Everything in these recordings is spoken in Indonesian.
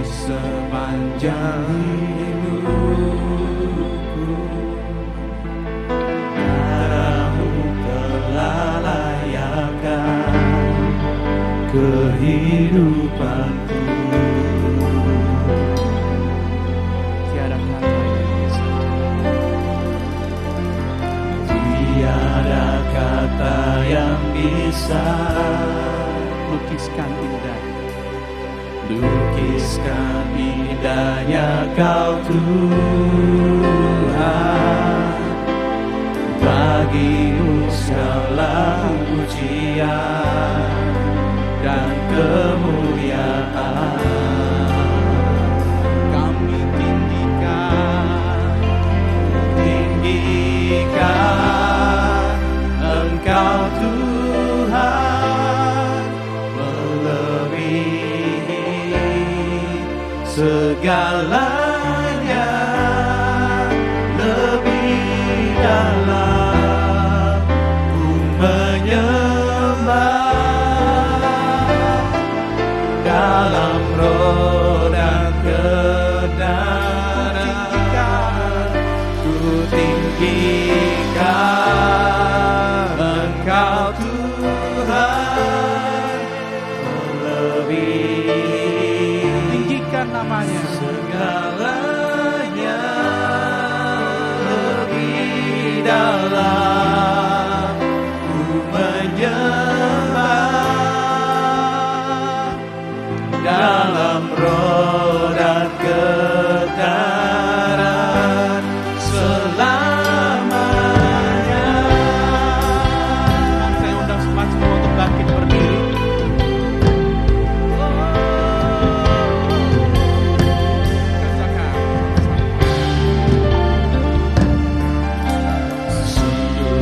sepanjang hidupku. Darah-Mu telah layakkan kehidupanku. Tiada kata yang bisa, tiada kata yang bisa lukiskan indah, lukiskan indahnya Kau Tuhan. Bagi-Mu segala pujian dan kemuliaan. kami Tinggikan Engkau Tuhan, melebihi segalanya, lebih dalam ku menyembah, dalam roh dan kebenaran. Ku tinggikan Engkau Tuhan, melebihi tinggikan namanya. segalanya, lebih dalam ku menyembah, dalam roh dan kebenaran selamanya. Saya undang semua untuk bangkit berdiri. Sungguh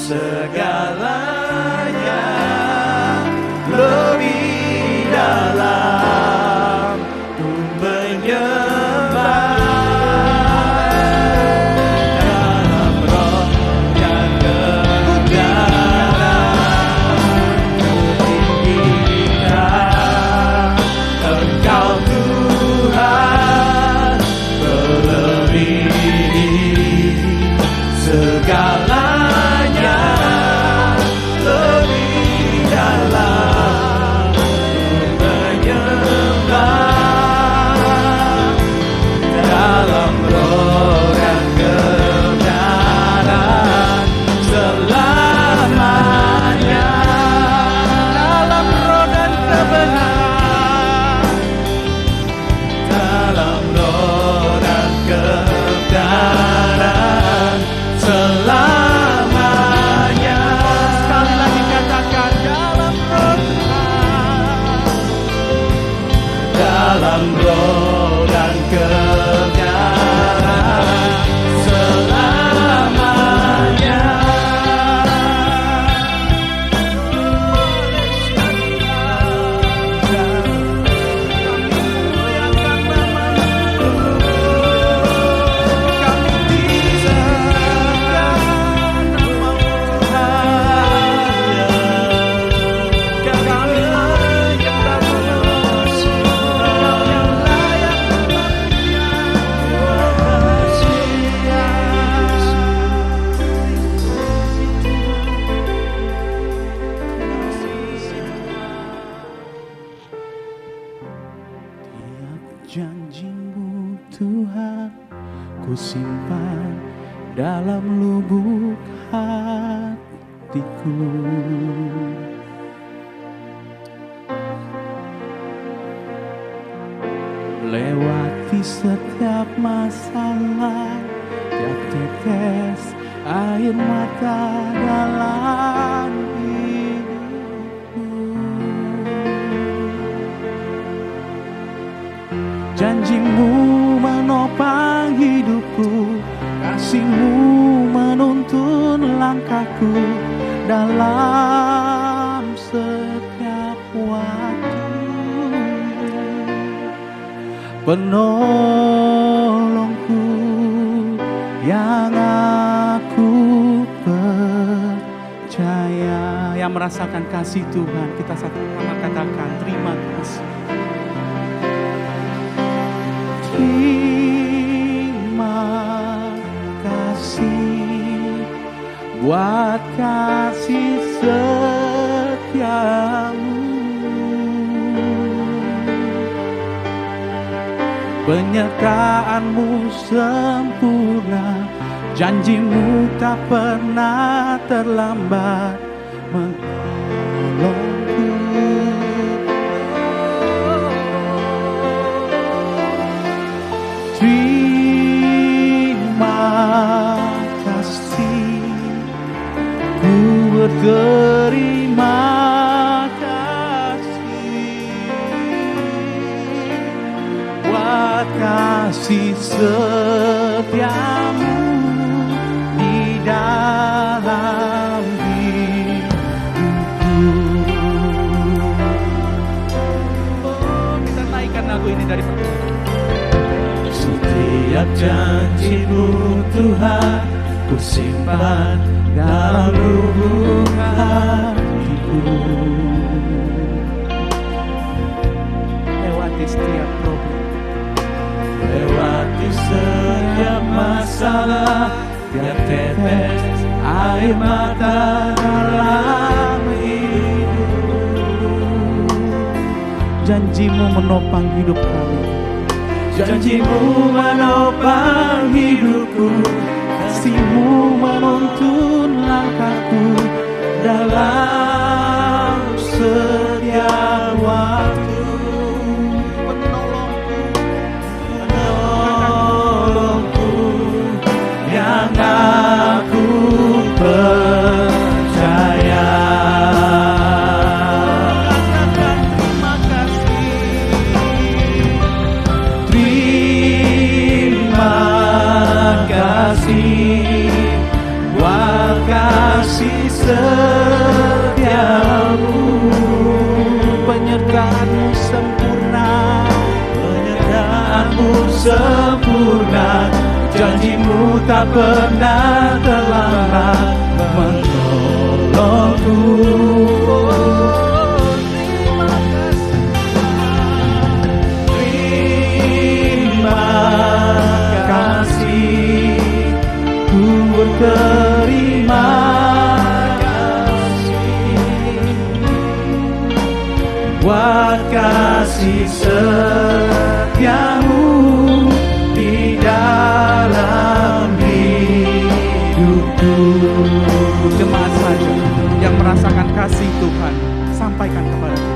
segalanya lebih dalam ku menyembah dalam roh dan kebenaran ku tinggikan Engkau Tuhan melebihi segalanya lebih dalam ku menyembah dalam roh dan kebenaran selamanya dalam roh dan kebenaran dalam roh dan kebenaran selamanya. Sekali lagi katakan dalam roh Tuhan, dalam roh dan kebenaran selamanya. Janji-Mu Tuhan ku simpan dalam lubuk hatiku. Lewati setiap masalah, tiap tetes air mata dalam hidupku. Janji-Mu menopang hidupku, kasih-Mu menuntun langkahku dalam setiap waktu. Penolongku yang aku percaya. Yang merasakan kasih Tuhan, kita sama-sama katakan terima kasih. Terima kasih buat kasih setiamu, penyertaanmu sempurna, janji-Mu tak pernah terlambat menolongku. Terima kasih, ku berterima kasih buat kasih setiamu di dalam hidupku. Oh, kita naikkan lagu ini dari permukaan. Setiap janji-Mu Tuhan ku simpan dalam lubuk hatiku. Lewati setiap problem, lewati setiap masalah, tiap tetes air mata dalam hidup. Janji-Mu menopang hidup kami, janji-Mu menopang hidupku, kasih-Mu menuntun langkahku dalam setiap waktu. Penolongku yang aku percaya. Terima kasih buat kasih kasih setiamu, penyertaan-Mu sempurna, penyertaan-Mu sempurna, janji-Mu tak pernah terlambat menolongku. Terima kasih, ku berterima kasih buat kasih setiamu di dalam hidupku. jemaat saja yang merasakan kasih Tuhan, sampaikan kepada Tuhan.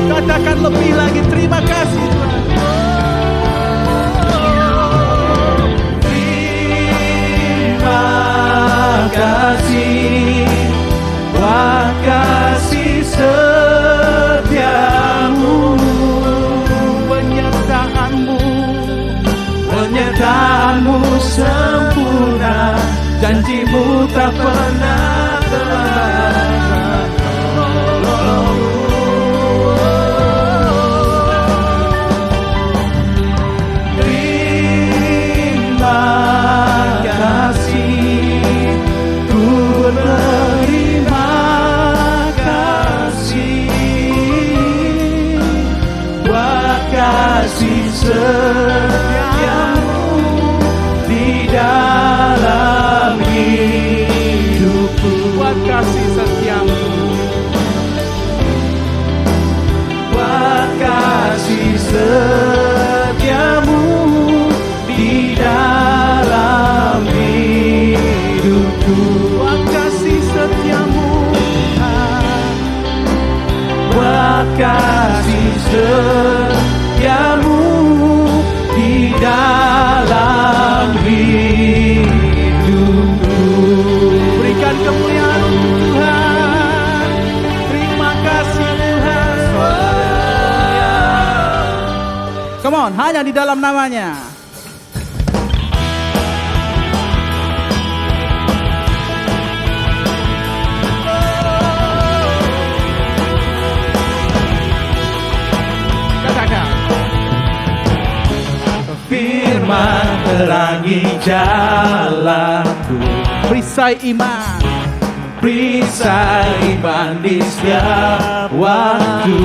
Katakan lebih lagi, terima kasih Tuhan. Terima kasih buat kasih setiamu, penyertaan-Mu sempurna, janji-Mu tak pernah terlambat menolongku. Setiamu di dalam hidupku, Buat kasih setiamu, buat kasih setiamu di dalam hidupku, buat kasih setiamu, buat kasih setiamu di dalam hidupku. berikan kemuliaan untuk Tuhan. Terima kasih Tuhan. Come on, hanya di dalam namanya. Katakan. Firman terangi jalanku, Perisai iman, perisai iman di setiap waktu,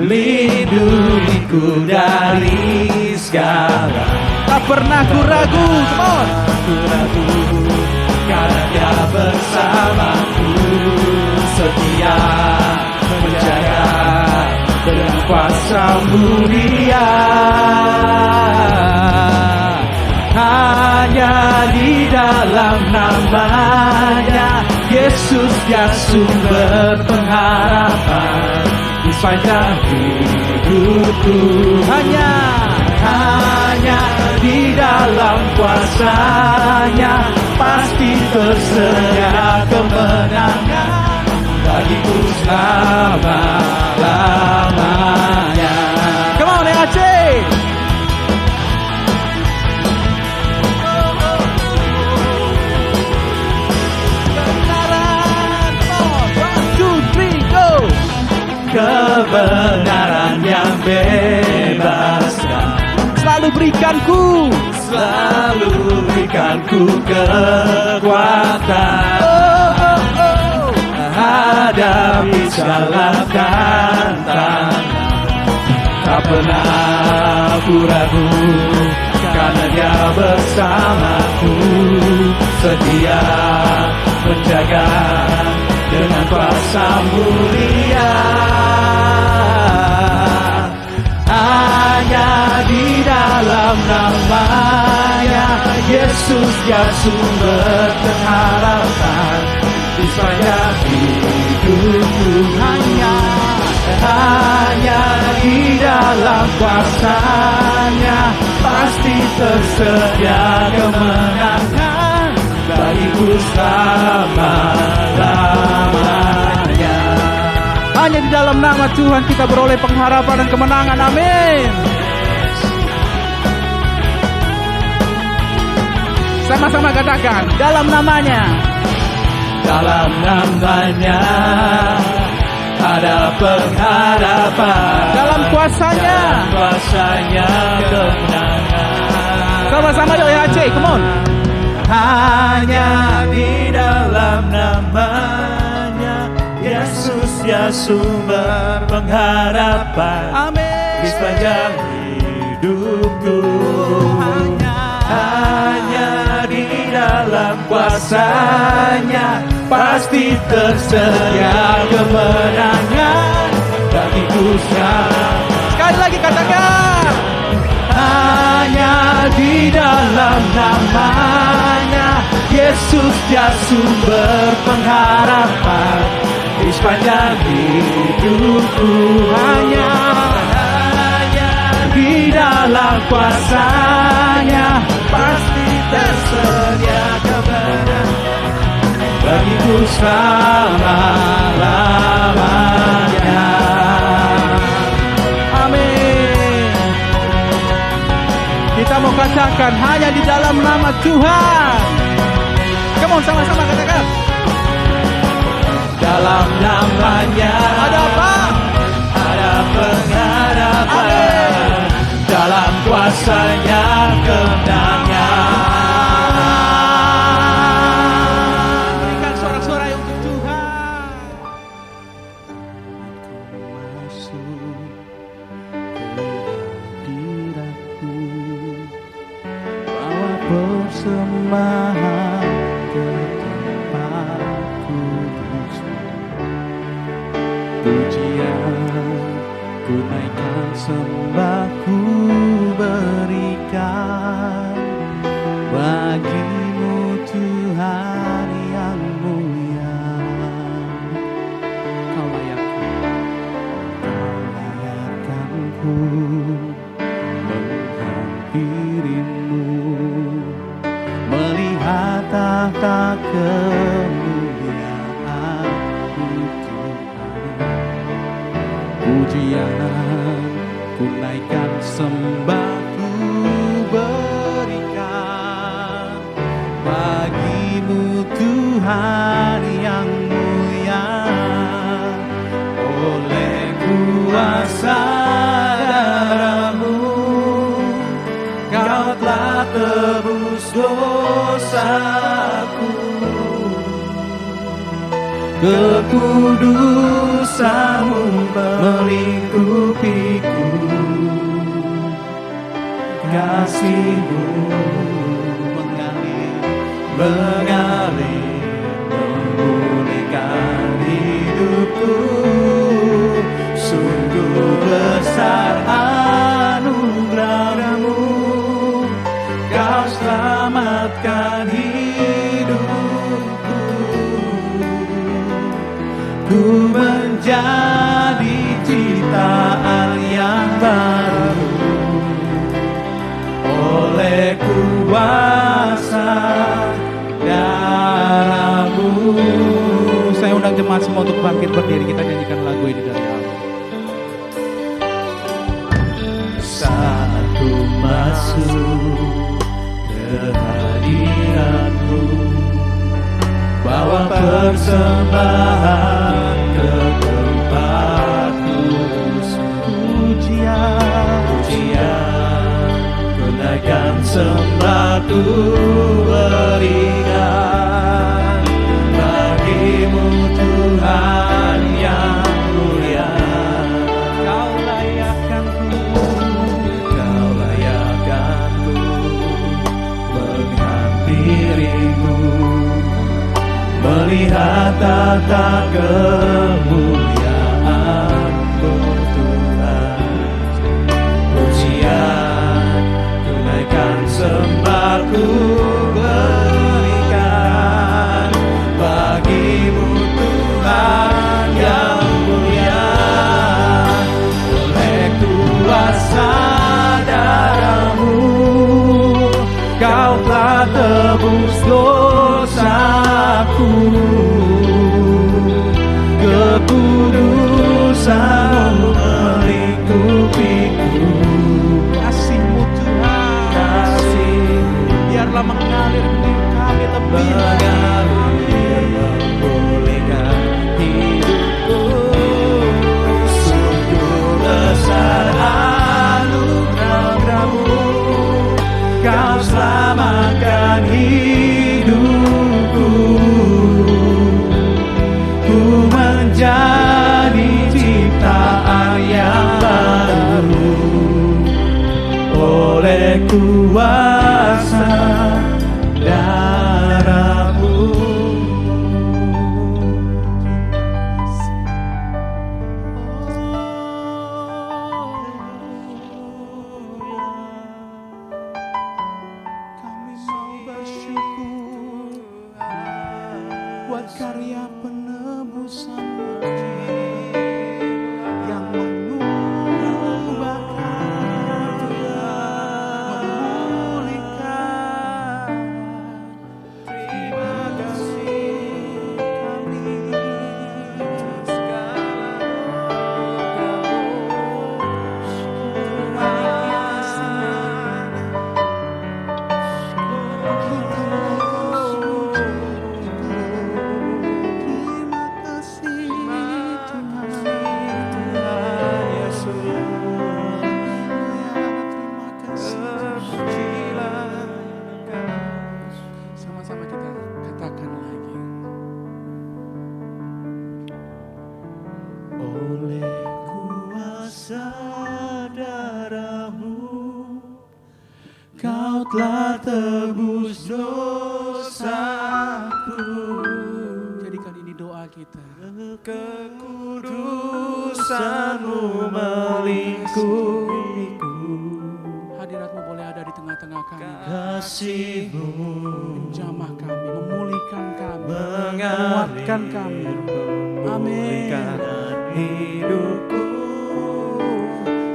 lindungiku dari segala. tak pernah ku ragu. Come on. Aku ragu, karena Dia bersamaku, setia menjaga dengan kuasa-Mu Dia. Hanya di dalam namanya Yesus, Dia sumber pengharapan di sepanjang hidupku. Hanya di dalam kuasa-Nya pasti tersedia kemenangan bagiku selama-lamanya. come on, Aceh. Kebenaran, come on, 1, 2, 3, go. Kebenaran yang bebaskan Selalu berikanku kekuatan. hadapi segala tantangan. Tak pernah aku ragu, karena Dia bersamaku, setia menjaga dengan kuasa mulia. Hanya di dalam nama-Nya Yesus, Dia sumber pengharapan di sepanjang hidupku. Hanya di dalam kuasa-Nya pasti tersedia kemenangan bagiku selama-lamanya. Hanya di dalam nama Tuhan kita beroleh pengharapan dan kemenangan. Amin. Sama-sama katakan, dalam namanya. Dalam namanya ada pengharapan. Dalam kuasanya. Dalam kuasanya kemenangan. Sama-sama yuk ya Aceh, come on. Hanya di dalam namanya Yesus, ya sumber pengharapan. Amin. Di sepanjang hidupku. Hanya di dalam kuasanya pasti tersedia kemenangan bagiku sekarang. Sekali lagi katakan, hanya di dalam namanya Yesus, Dia sumber pengharapan di sepanjang hidupku. Hanya di dalam kuasanya pasti tersedia kemenangan bagiku selama-lamanya. Amin. Kita mau katakan hanya di dalam nama Tuhan. Come on, sama-sama katakan. Dalam namanya ada apa? Ada pengharapan. Amin. Dalam kuasanya kemenangan. Berikan sorak-sorai untuk Tuhan. Bawa persembahan ke tempat kudus. Pujian ku naikkan, sembahku berikan bagimu Tuhan yang mulia. Kau layakkanku menghampirimu, melihat tahta kemuliaan-Mu Tuhan. Pujian ku naikkan, sembahku berikan bagimu Tuhan yang mulia. Oleh kuasa darah-Mu Kau telah tebus dosaku. Kekudusan-Mu melingkupiku, kasih-Mu mengalir memulihkan hidupku. Sungguh besar anugerah-Mu, Kau selamatkan hidupku. Ku menjadi ciptaan yang baru oleh kuasa darah-Mu. Saya undang jemaat semua untuk bangkit berdiri, kita nyanyikan lagu ini dari awal. Saat ku masuk ke hadirat-Mu, bawa persembahan ke tempat kudus. Pujian ku naikkan, sembahku berikan bagimu Tuhan layakkanku. Kau layakkanku menghampirimu, melihat tata kemuliaan-Mu Tuhan. Pujian tunaikan sembahku berikan bagimu Tuhan yang mulia. Oleh kuasa darah-Mu Kau telah tebus dosaku. Kekudusan-Mu melingkupiku. Kasih-Mu Tuhan, Kasih-Mu biarlah mengalir di kami lebih mengalir memulihkan hidupku. Sungguh besar anugerah-Mu, Kau selamatkan hidupku. Ku menjadi ciptaan yang baru oleh kuasa darah-Mu. Kami mau bersyukur buat karya penebusan-Mu yang mengubahkan, memulihkan. Terima kasih kami atas segala sama-sama kita katakan lagi. Oleh kuasa darah-Mu Kau telah tebus dosaku. Jadikan ini doa kita. Kekudusan-Mu melingkupiku. Hadirat-Mu boleh ada di tengah-tengah kami. Kasih-Mu Menjamah kami, memulihkan kami, mengalir menguatkan kami. memulihkan hidupku.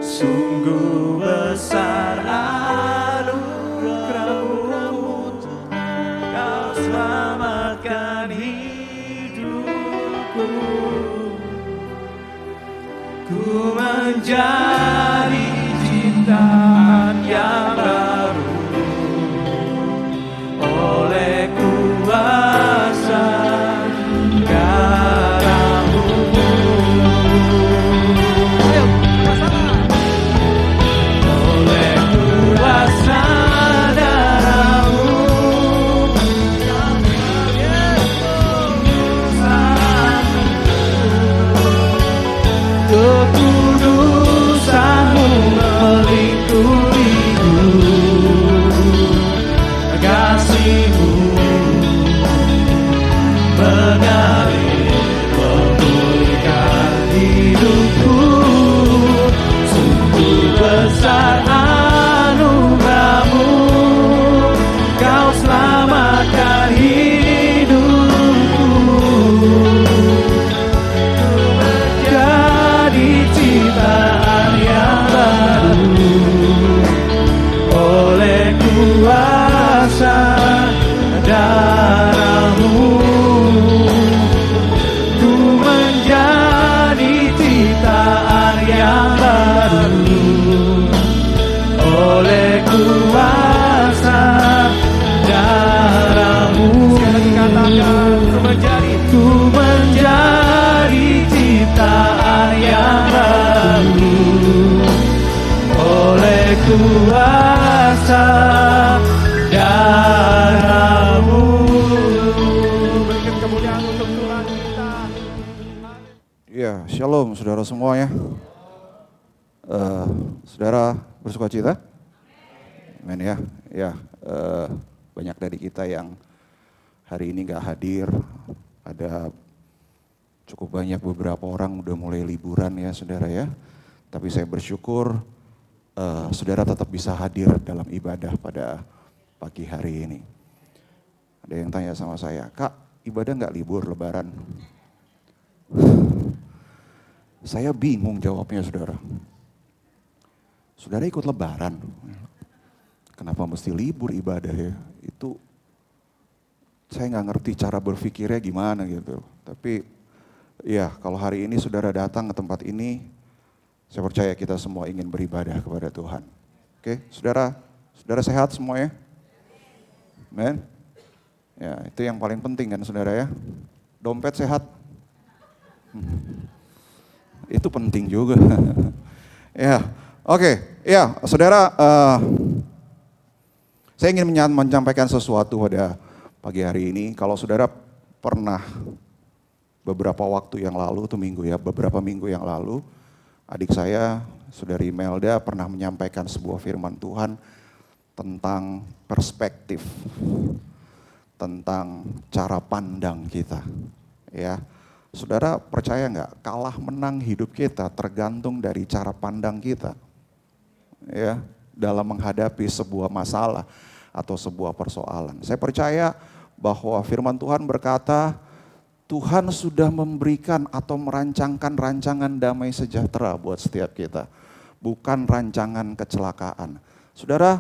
Sungguh besar anugerah-Mu, Kau selamatkan hidupku. Ku menjadi ciptaan yang baru oleh kuasa darah-Mu. Oleh kuasa darah-Mu kekudusan-Mu melingkupiku. Kasih-Mu mengalir memulihkan hidupku. Sungguh besar anugerah-Mu, Kau selamatkan hidupku. Menjadi ciptaan yang baru oleh kuasa darah-Mu. Ku menjadi ciptaan yang baru oleh kuasa darah-Mu. Ku menjadi ciptaan yang baru oleh kuasa darah-Mu. Berikan kemuliaan untuk Tuhan kita. Ya, shalom saudara semua ya. Saudara bersuka cita? Amin ya. Ya, banyak dari kita yang hari ini gak hadir. Ada cukup banyak beberapa orang udah mulai liburan ya saudara ya. Tapi saya bersyukur saudara tetap bisa hadir dalam ibadah pada pagi hari ini. Ada yang tanya sama saya, Kak, ibadah gak libur lebaran? Saya bingung jawabnya saudara. Saudara ikut lebaran, kenapa mesti libur ibadah ya? Itu saya nggak ngerti cara berpikirnya gimana gitu. Tapi ya kalau hari ini saudara datang ke tempat ini, saya percaya kita semua ingin beribadah kepada Tuhan. Oke, saudara sehat semuanya? Amen. Ya itu yang paling penting kan saudara ya. Dompet sehat? Itu penting juga. Ya. Oke, ya saudara, saya ingin menyampaikan sesuatu pada pagi hari ini. Kalau saudara pernah beberapa waktu yang lalu, beberapa minggu yang lalu, adik saya, saudari Melda pernah menyampaikan sebuah firman Tuhan tentang perspektif, tentang cara pandang kita. Ya, saudara percaya nggak? Kalah menang hidup kita tergantung dari cara pandang kita. Ya, dalam menghadapi sebuah masalah atau sebuah persoalan. Saya percaya bahwa firman Tuhan berkata, Tuhan sudah memberikan atau merancangkan rancangan damai sejahtera buat setiap kita. Bukan rancangan kecelakaan. Saudara,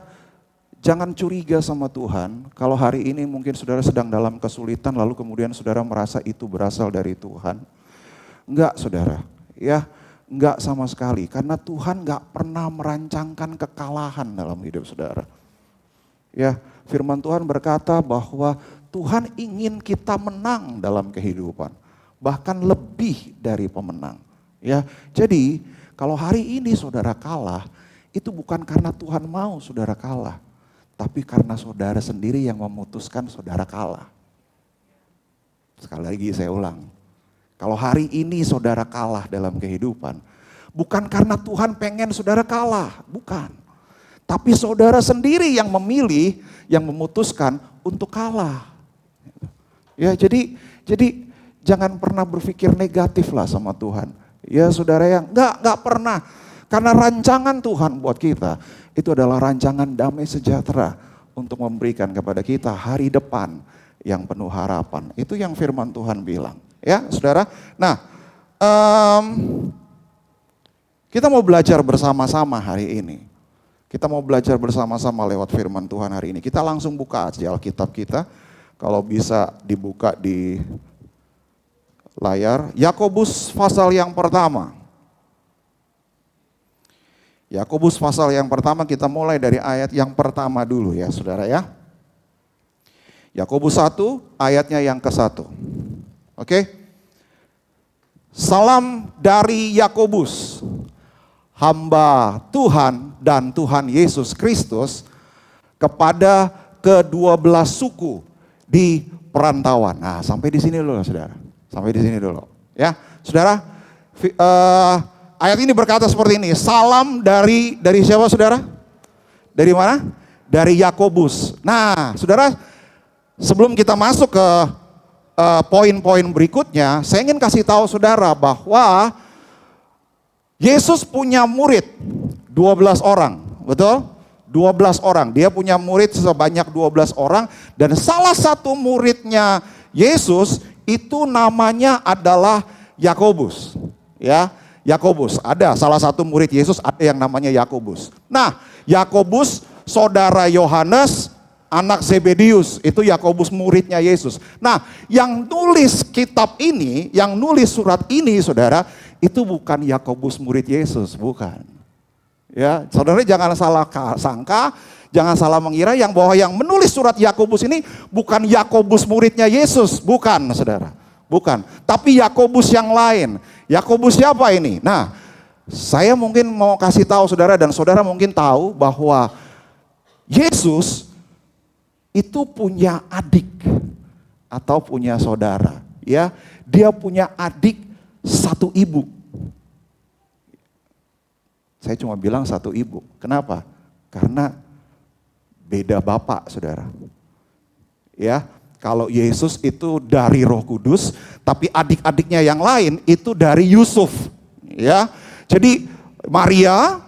jangan curiga sama Tuhan. Kalau hari ini mungkin saudara sedang dalam kesulitan, lalu kemudian saudara merasa itu berasal dari Tuhan. Enggak saudara, ya. Enggak sama sekali, karena Tuhan enggak pernah merancangkan kekalahan dalam hidup saudara. Ya, firman Tuhan berkata bahwa Tuhan ingin kita menang dalam kehidupan, bahkan lebih dari pemenang. Ya, jadi kalau hari ini saudara kalah, itu bukan karena Tuhan mau saudara kalah, tapi karena saudara sendiri yang memutuskan saudara kalah. Sekali lagi saya ulang. Kalau hari ini saudara kalah dalam kehidupan, bukan karena Tuhan pengen saudara kalah, bukan. Tapi saudara sendiri yang memilih, yang memutuskan untuk kalah. Ya, jadi jangan pernah berpikir negatif lah sama Tuhan. Ya saudara yang enggak pernah. Karena rancangan Tuhan buat kita, itu adalah rancangan damai sejahtera untuk memberikan kepada kita hari depan yang penuh harapan. Itu yang firman Tuhan bilang. Ya saudara, nah kita mau belajar bersama-sama hari ini. Kita mau belajar bersama-sama lewat firman Tuhan hari ini. Kita langsung buka aja Alkitab kita. Kalau bisa dibuka di layar. Yakobus pasal yang pertama. Yakobus pasal yang pertama, kita mulai dari ayat yang pertama dulu ya saudara ya. Yakobus 1 ayatnya yang ke-1. Oke. Salam dari Yakobus, hamba Tuhan dan Tuhan Yesus Kristus, kepada ke-12 suku di perantauan. Nah, sampai di sini dulu saudara. Sampai di sini dulu. Ya, saudara, ayat ini berkata seperti ini. Salam dari siapa saudara? Dari mana? Dari Yakobus. Nah, saudara, sebelum kita masuk ke poin-poin berikutnya, saya ingin kasih tahu saudara bahwa Yesus punya murid 12 orang, betul? 12 orang, dia punya murid sebanyak 12 orang, dan salah satu muridnya Yesus itu namanya adalah Yakobus. Ya, Yakobus, ada salah satu murid Yesus ada yang namanya Yakobus. Nah, Yakobus saudara Yohanes, anak Zebedius, itu Yakobus muridnya Yesus. Nah, yang nulis kitab ini, yang nulis surat ini saudara, itu bukan Yakobus murid Yesus, bukan. Ya, saudara jangan salah sangka, jangan salah mengira yang bahwa yang menulis surat Yakobus ini bukan Yakobus muridnya Yesus, bukan saudara. Bukan, tapi Yakobus yang lain. Yakobus siapa ini? Nah, saya mungkin mau kasih tahu saudara, dan saudara mungkin tahu bahwa Yesus itu punya adik atau punya saudara, ya. Dia punya adik satu ibu. Saya cuma bilang satu ibu. Kenapa? Karena beda bapak, saudara. Ya, kalau Yesus itu dari Roh Kudus, tapi adik-adiknya yang lain itu dari Yusuf. Ya, jadi Maria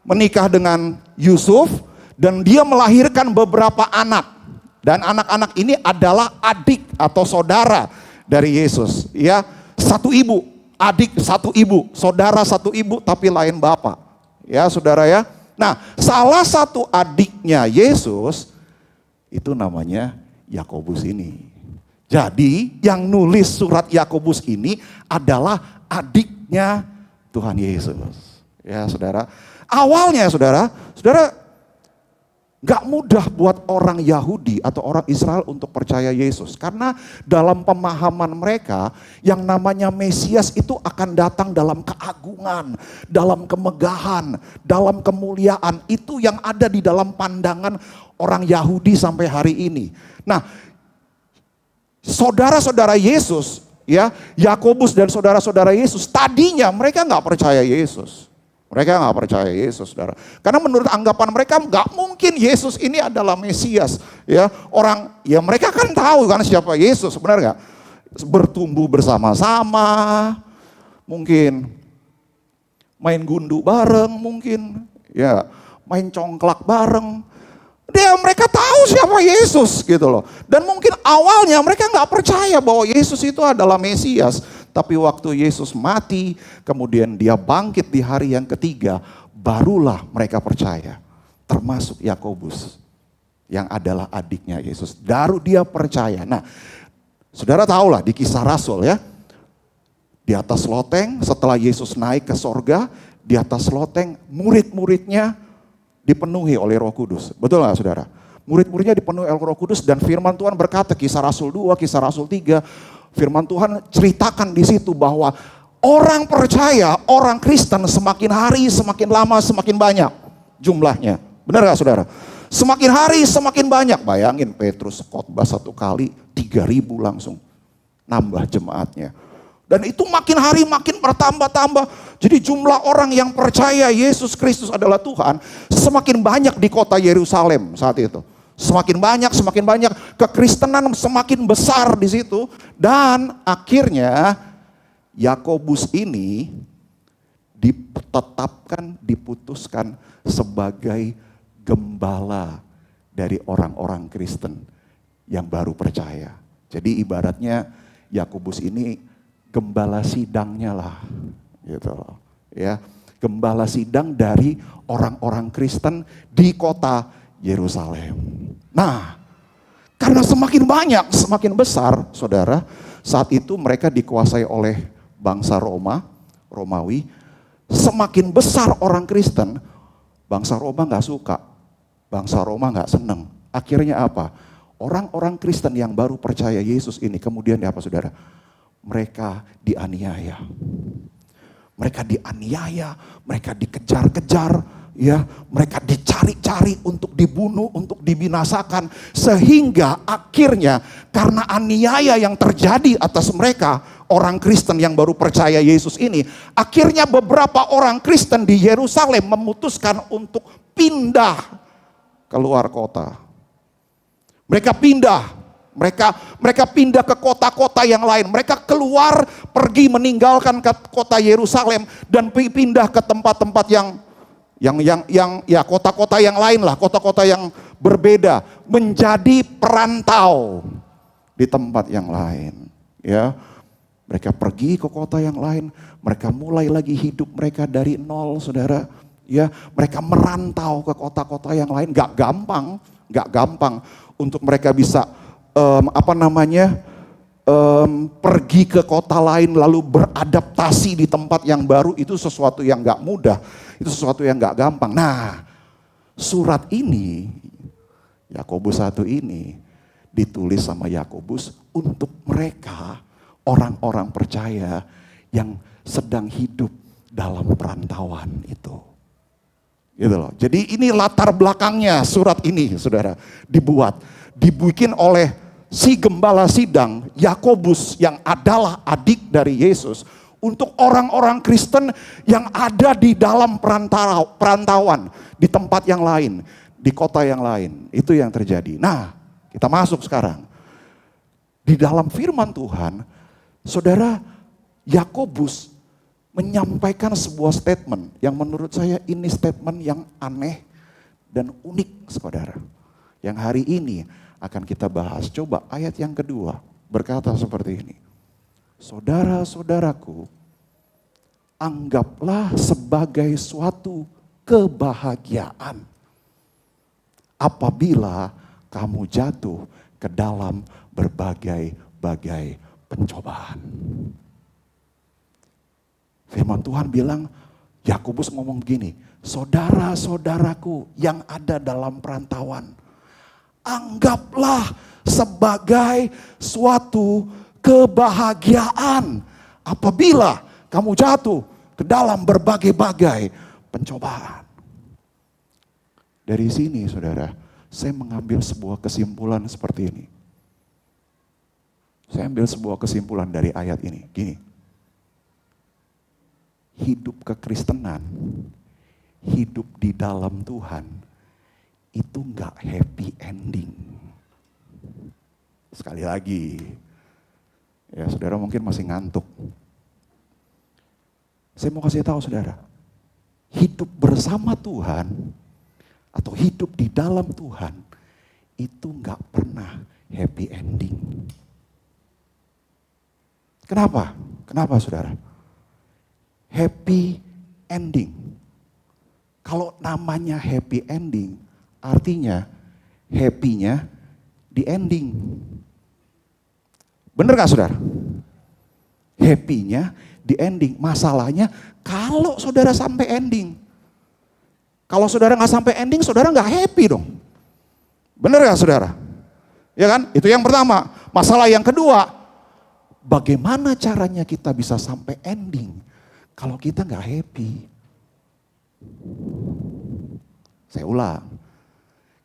menikah dengan Yusuf dan dia melahirkan beberapa anak. Dan anak-anak ini adalah adik atau saudara dari Yesus. Ya, satu ibu, adik satu ibu, saudara satu ibu tapi lain bapak. Ya, saudara ya. Nah, salah satu adiknya Yesus itu namanya Yakobus ini. Jadi, yang nulis surat Yakobus ini adalah adiknya Tuhan Yesus. Ya, saudara. Awalnya, saudara gak mudah buat orang Yahudi atau orang Israel untuk percaya Yesus. Karena dalam pemahaman mereka yang namanya Mesias itu akan datang dalam keagungan, dalam kemegahan, dalam kemuliaan. Itu yang ada di dalam pandangan orang Yahudi sampai hari ini. Nah, saudara-saudara Yesus, ya, Yakobus dan saudara-saudara Yesus, tadinya mereka gak percaya Yesus. Mereka nggak percaya Yesus, saudara. Karena menurut anggapan mereka nggak mungkin Yesus ini adalah Mesias. Ya, orang, ya mereka kan tahu kan siapa Yesus, benar nggak? Bertumbuh bersama-sama, mungkin main gundu bareng, mungkin ya main congklak bareng. Mereka tahu siapa Yesus gitu loh. Dan mungkin awalnya mereka nggak percaya bahwa Yesus itu adalah Mesias. Tapi waktu Yesus mati, kemudian dia bangkit di hari yang ketiga, barulah mereka percaya. Termasuk Yakobus yang adalah adiknya Yesus. Baru dia percaya. Nah, saudara tahulah di Kisah Rasul ya. Di atas loteng setelah Yesus naik ke sorga, di atas loteng murid-muridnya dipenuhi oleh Roh Kudus. Betul gak, saudara? Murid-muridnya dipenuhi oleh Roh Kudus dan firman Tuhan berkata, Kisah Rasul 2, Kisah Rasul 3, firman Tuhan ceritakan di situ bahwa orang percaya, orang Kristen semakin hari semakin lama semakin banyak jumlahnya. Benar gak, saudara? Semakin hari semakin banyak. Bayangin Petrus khotbah 1 kali 3.000 langsung nambah jemaatnya. Dan itu makin hari makin bertambah-tambah. Jadi jumlah orang yang percaya Yesus Kristus adalah Tuhan semakin banyak di kota Yerusalem saat itu. Semakin banyak, kekristenan semakin besar di situ. Dan akhirnya Yakobus ini diputuskan sebagai gembala dari orang-orang Kristen yang baru percaya. Jadi ibaratnya Yakobus ini gembala sidangnya lah, gitu loh. Ya, gembala sidang dari orang-orang Kristen di kota Yerusalem. Nah, karena semakin banyak, semakin besar, saudara, saat itu mereka dikuasai oleh bangsa Romawi. Semakin besar orang Kristen, bangsa Roma gak suka, bangsa Roma gak seneng. Akhirnya apa? Orang-orang Kristen yang baru percaya Yesus ini kemudian apa, saudara? Mereka dianiaya. Mereka dianiaya, mereka dikejar-kejar. Ya, mereka dicari-cari untuk dibunuh, untuk dibinasakan, sehingga akhirnya karena aniaya yang terjadi atas mereka, orang Kristen yang baru percaya Yesus ini, akhirnya beberapa orang Kristen di Yerusalem memutuskan untuk pindah keluar kota. Mereka pindah ke kota-kota yang lain. Mereka keluar, pergi meninggalkan kota Yerusalem dan pindah ke tempat-tempat yang kota-kota yang lain lah, kota-kota yang berbeda, menjadi perantau di tempat yang lain. Ya, mereka pergi ke kota yang lain, mereka mulai lagi hidup mereka dari nol, saudara. Ya, mereka merantau ke kota-kota yang lain, gak gampang untuk mereka bisa pergi ke kota lain lalu beradaptasi di tempat yang baru. Itu sesuatu yang gak mudah, itu sesuatu yang gak gampang. Nah, surat ini, Yakobus 1 ini ditulis sama Yakobus untuk mereka, orang-orang percaya yang sedang hidup dalam perantauan itu. Gitu loh. Jadi ini latar belakangnya surat ini, saudara, dibikin oleh si gembala sidang Yakobus yang adalah adik dari Yesus untuk orang-orang Kristen yang ada di dalam perantauan, di tempat yang lain, di kota yang lain. Itu yang terjadi. Nah, kita masuk sekarang. Di dalam firman Tuhan, saudara, Yakobus menyampaikan sebuah statement yang menurut saya ini statement yang aneh dan unik, saudara. Yang hari ini akan kita bahas. Coba ayat yang kedua berkata seperti ini. Saudara-saudaraku, anggaplah sebagai suatu kebahagiaan apabila kamu jatuh ke dalam berbagai-bagai pencobaan. Firman Tuhan bilang, Yakobus ngomong begini, saudara-saudaraku yang ada dalam perantauan, anggaplah sebagai suatu kebahagiaan apabila kamu jatuh ke dalam berbagai-bagai pencobaan. Dari sini, saudara, saya mengambil sebuah kesimpulan seperti ini. Saya ambil sebuah kesimpulan dari ayat ini. Gini, hidup kekristenan, hidup di dalam Tuhan, itu enggak happy ending. Sekali lagi, ya saudara mungkin masih ngantuk. Saya mau kasih tahu saudara, hidup bersama Tuhan atau hidup di dalam Tuhan itu enggak pernah happy ending. Kenapa? Kenapa saudara? Happy ending. Kalau namanya happy ending, artinya happy-nya di ending. Bener gak saudara? Happy-nya di ending. Masalahnya kalau saudara sampai ending. Kalau saudara gak sampai ending, saudara gak happy dong. Bener gak saudara? Ya kan? Itu yang pertama. Masalah yang kedua, bagaimana caranya kita bisa sampai ending kalau kita gak happy? Saya ulang.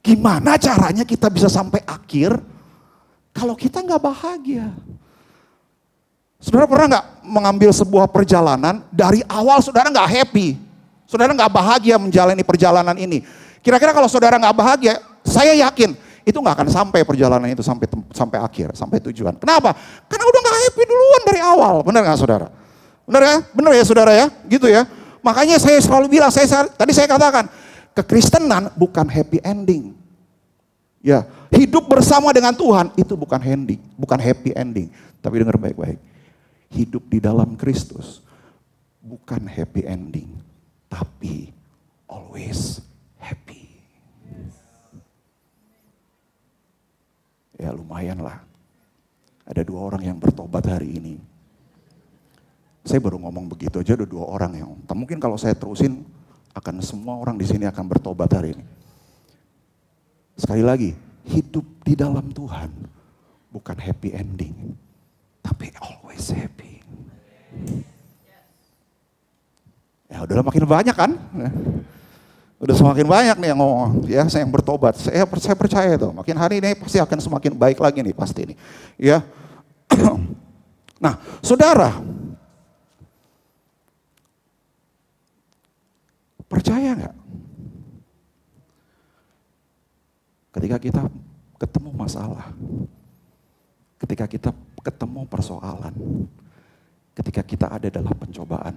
Gimana caranya kita bisa sampai akhir kalau kita gak bahagia? Saudara pernah gak mengambil sebuah perjalanan, dari awal saudara gak happy, saudara gak bahagia menjalani perjalanan ini. Kira-kira kalau saudara gak bahagia, saya yakin itu gak akan sampai perjalanan itu sampai akhir, sampai tujuan. Kenapa? Karena udah gak happy duluan dari awal. Benar gak saudara? Benar ya? Benar ya saudara ya? Gitu ya. Makanya saya selalu bilang, tadi saya katakan, kekristenan bukan happy ending. Ya, hidup bersama dengan Tuhan itu bukan ending, bukan happy ending. Tapi dengar baik-baik. Hidup di dalam Kristus bukan happy ending, tapi always happy. Ya lumayan lah. Ada 2 orang yang bertobat hari ini. Saya baru ngomong begitu aja ada 2 orang yang. Mungkin kalau saya terusin akan semua orang di sini akan bertobat hari ini. Sekali lagi, hidup di dalam Tuhan bukan happy ending, tapi always happy. Ya udahlah makin banyak kan? Udah semakin banyak nih yang ngomong, ya saya yang bertobat. Saya percaya itu, makin hari ini pasti akan semakin baik lagi nih pasti nih. Ya. Nah, saudara, percaya nggak? Ketika kita ketemu masalah, ketika kita ketemu persoalan, ketika kita ada dalam pencobaan,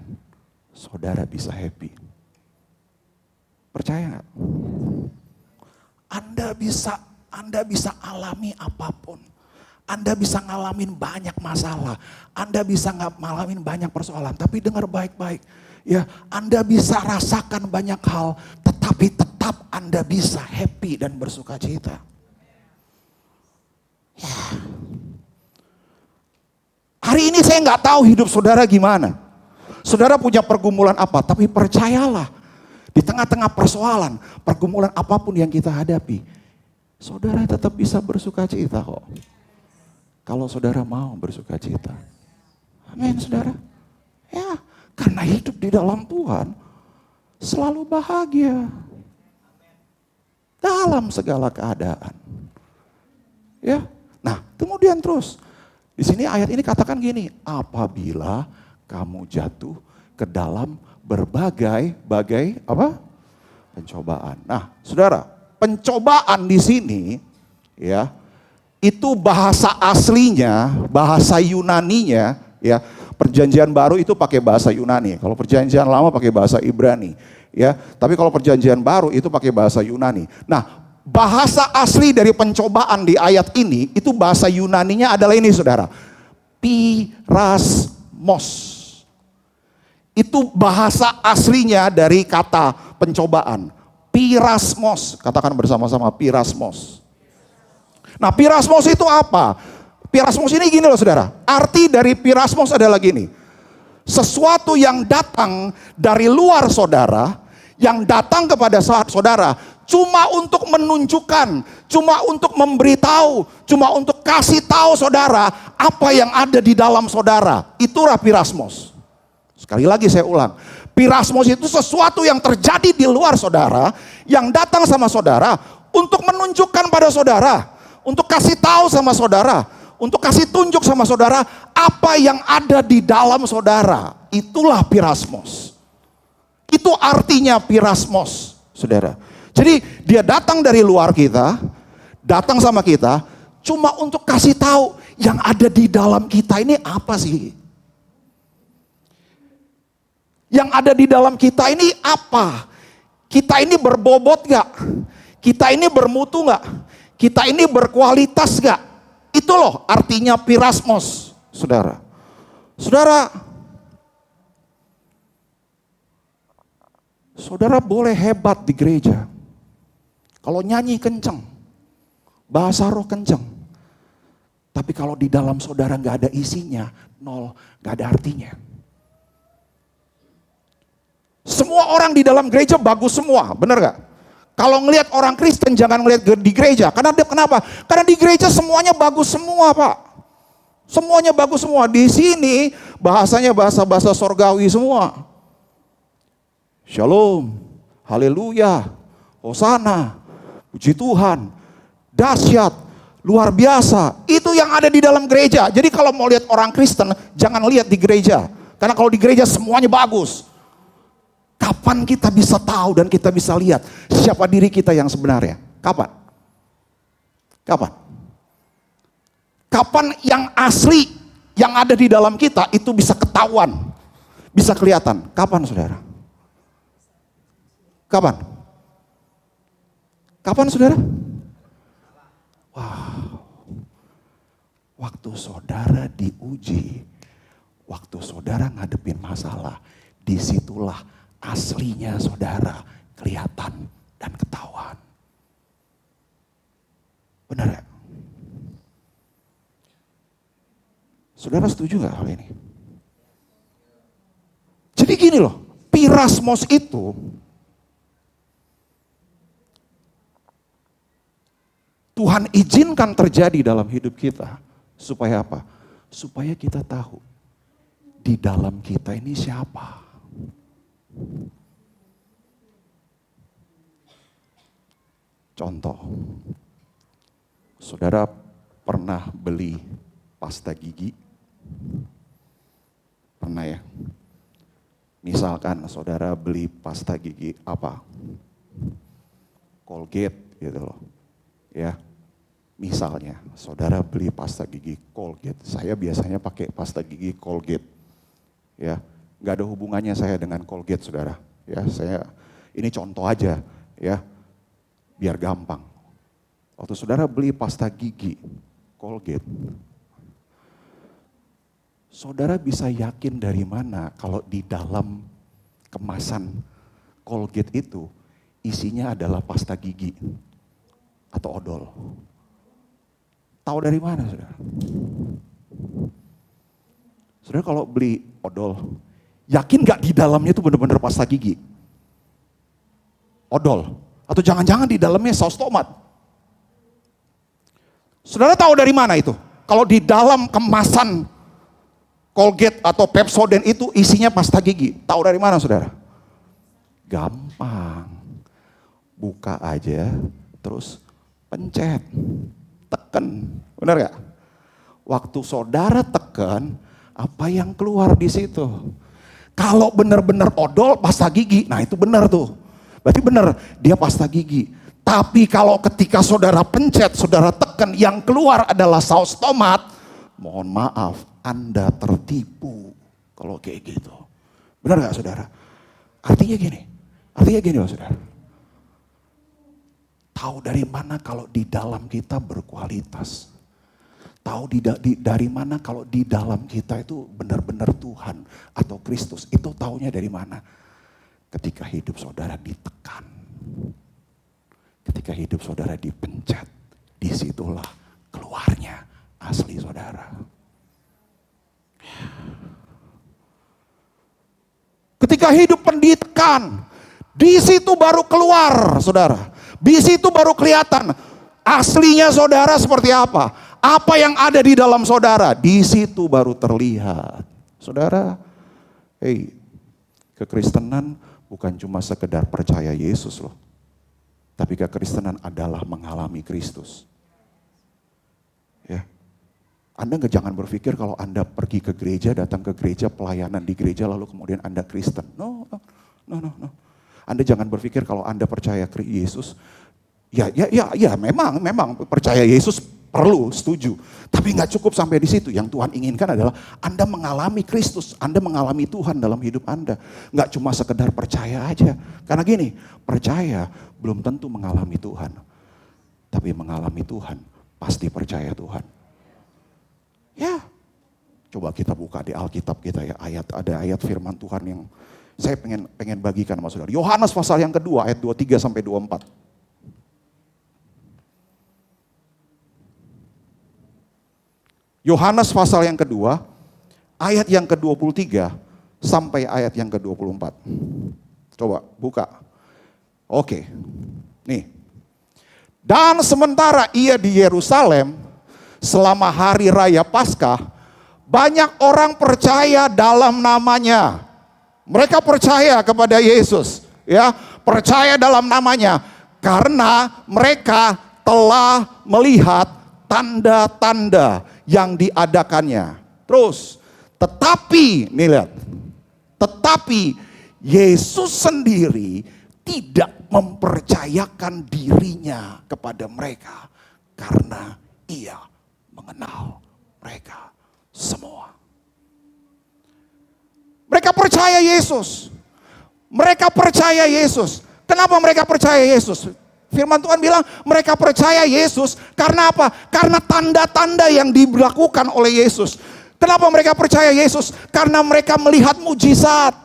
saudara bisa happy. Percaya nggak? Anda bisa alami apapun. Anda bisa ngalamin banyak masalah. Anda bisa ngalamin banyak persoalan. Tapi dengar baik-baik. Ya, Anda bisa rasakan banyak hal. Tetapi tetap Anda bisa happy dan bersuka cita. Ya. Hari ini saya nggak tahu hidup saudara gimana. Saudara punya pergumulan apa. Tapi percayalah. Di tengah-tengah persoalan, pergumulan apapun yang kita hadapi, saudara tetap bisa bersuka cita kok. Kalau saudara mau bersuka cita. Amin saudara. Ya, karena hidup di dalam Tuhan selalu bahagia. Dalam segala keadaan. Ya. Nah, kemudian terus di sini ayat ini katakan gini, apabila kamu jatuh ke dalam berbagai apa? Pencobaan. Nah, saudara, pencobaan di sini ya, itu bahasa aslinya, bahasa Yunaninya ya. Perjanjian baru itu pakai bahasa Yunani. Kalau perjanjian lama pakai bahasa Ibrani ya. Tapi kalau perjanjian baru itu pakai bahasa Yunani. Nah, bahasa asli dari pencobaan di ayat ini itu bahasa Yunaninya adalah ini, saudara. Pirasmos. Itu bahasa aslinya dari kata pencobaan. Pirasmos. Katakan bersama-sama, pirasmos. Nah, pirasmos itu apa? Pirasmos ini gini loh, saudara. Arti dari pirasmos adalah gini. Sesuatu yang datang dari luar saudara, yang datang kepada saudara, cuma untuk menunjukkan, cuma untuk memberitahu, cuma untuk kasih tahu saudara apa yang ada di dalam saudara. Itulah pirasmos. Sekali lagi saya ulang. Pirasmos itu sesuatu yang terjadi di luar saudara, yang datang sama saudara untuk menunjukkan pada saudara, untuk kasih tahu sama saudara, untuk kasih tunjuk sama saudara apa yang ada di dalam saudara. Itulah pirasmos. Itu artinya pirasmos, saudara. Jadi dia datang dari luar kita, datang sama kita, cuma untuk kasih tahu yang ada di dalam kita ini apa sih? Yang ada di dalam kita ini apa? Kita ini berbobot gak? Kita ini bermutu gak? Kita ini berkualitas gak? Itu loh artinya pirasmos, saudara. Saudara boleh hebat di gereja. Kalau nyanyi kenceng, bahasa roh kenceng. Tapi kalau di dalam saudara gak ada isinya, nol, gak ada artinya. Semua orang di dalam gereja bagus semua, benar gak? Kalau ngelihat orang Kristen jangan ngelihat di gereja. Karena kenapa? Karena di gereja semuanya bagus semua, Pak. Semuanya bagus semua. Di sini bahasanya bahasa-bahasa sorgawi semua. Shalom, haleluya, hosana, puji Tuhan, dahsyat, luar biasa. Itu yang ada di dalam gereja. Jadi kalau mau lihat orang Kristen jangan lihat di gereja. Karena kalau di gereja semuanya bagus. Kapan kita bisa tahu dan kita bisa lihat siapa diri kita yang sebenarnya? Kapan? Kapan yang asli yang ada di dalam kita itu bisa ketahuan, bisa kelihatan? Kapan, saudara? Kapan, saudara? Wow. Waktu saudara diuji, waktu saudara ngadepin masalah, disitulah aslinya saudara kelihatan dan ketahuan. Benar ya? Saudara setuju gak hal ini? Jadi gini loh, pirasmos itu Tuhan izinkan terjadi dalam hidup kita. Supaya apa? Supaya kita tahu di dalam kita ini siapa. Contoh, saudara pernah beli pasta gigi? Pernah ya? Misalkan saudara beli pasta gigi apa? Colgate gitu loh. Ya. Misalnya saudara beli pasta gigi Colgate. Saya biasanya pakai pasta gigi Colgate. Ya. Gak ada hubungannya saya dengan Colgate, saudara. Ya, ini contoh aja, ya, biar gampang. Waktu saudara beli pasta gigi Colgate, saudara bisa yakin dari mana kalau di dalam kemasan Colgate itu isinya adalah pasta gigi atau odol? Tahu dari mana, saudara? Saudara kalau beli odol, yakin gak di dalamnya itu benar-benar pasta gigi? Odol. Atau jangan-jangan di dalamnya saus tomat? Saudara tahu dari mana itu? Kalau di dalam kemasan Colgate atau Pepsodent itu isinya pasta gigi. Tahu dari mana, saudara? Gampang. Buka aja, terus pencet, tekan. Benar gak? Waktu saudara tekan, Apa yang keluar di situ. Kalau benar-benar odol, pasta gigi, nah itu benar tuh. Berarti benar, dia pasta gigi. Tapi kalau ketika saudara pencet, saudara tekan, yang keluar adalah saus tomat, mohon maaf, Anda tertipu kalau kayak gitu. Benar gak saudara? Artinya gini loh saudara. Tahu dari mana kalau di dalam kita berkualitas. Tahu dari mana kalau di dalam kita itu benar-benar Tuhan atau Kristus. Itu taunya dari mana? Ketika hidup saudara ditekan. Ketika hidup saudara dipencet. Disitulah keluarnya asli saudara. Ketika hidup ditekan. Di situ baru keluar saudara. Di situ baru kelihatan aslinya saudara seperti apa. Apa yang ada di dalam saudara, di situ baru terlihat. Saudara, kekristenan bukan cuma sekedar percaya Yesus loh. Tapi kekristenan adalah mengalami Kristus. Ya. Anda jangan berpikir kalau Anda pergi ke gereja, datang ke gereja, pelayanan di gereja lalu kemudian Anda Kristen. No. Anda jangan berpikir kalau Anda percaya Yesus, ya memang percaya Yesus perlu, setuju. Tapi nggak cukup sampai di situ. Yang Tuhan inginkan adalah Anda mengalami Kristus, Anda mengalami Tuhan dalam hidup Anda. Nggak cuma sekedar percaya aja. Karena gini, percaya belum tentu mengalami Tuhan. Tapi mengalami Tuhan, pasti percaya Tuhan. Ya, coba kita buka di Alkitab kita ya, ada ayat firman Tuhan yang saya pengen bagikan sama saudara. Yohanes pasal yang kedua, ayat 23 sampai 24. Yohanes pasal yang kedua, ayat yang ke-23 sampai ayat yang ke-24. Coba buka. Oke. Nih. Dan sementara ia di Yerusalem selama hari raya Paskah, banyak orang percaya dalam namanya. Mereka percaya kepada Yesus, ya, percaya dalam namanya karena mereka telah melihat tanda-tanda yang diadakannya. Terus, tetapi Yesus sendiri tidak mempercayakan dirinya kepada mereka karena ia mengenal mereka semua. Mereka percaya Yesus. Mereka percaya Yesus. Kenapa mereka percaya Yesus? Firman Tuhan bilang mereka percaya Yesus karena apa? Karena tanda-tanda yang dilakukan oleh Yesus. Kenapa mereka percaya Yesus? Karena mereka melihat mujizat.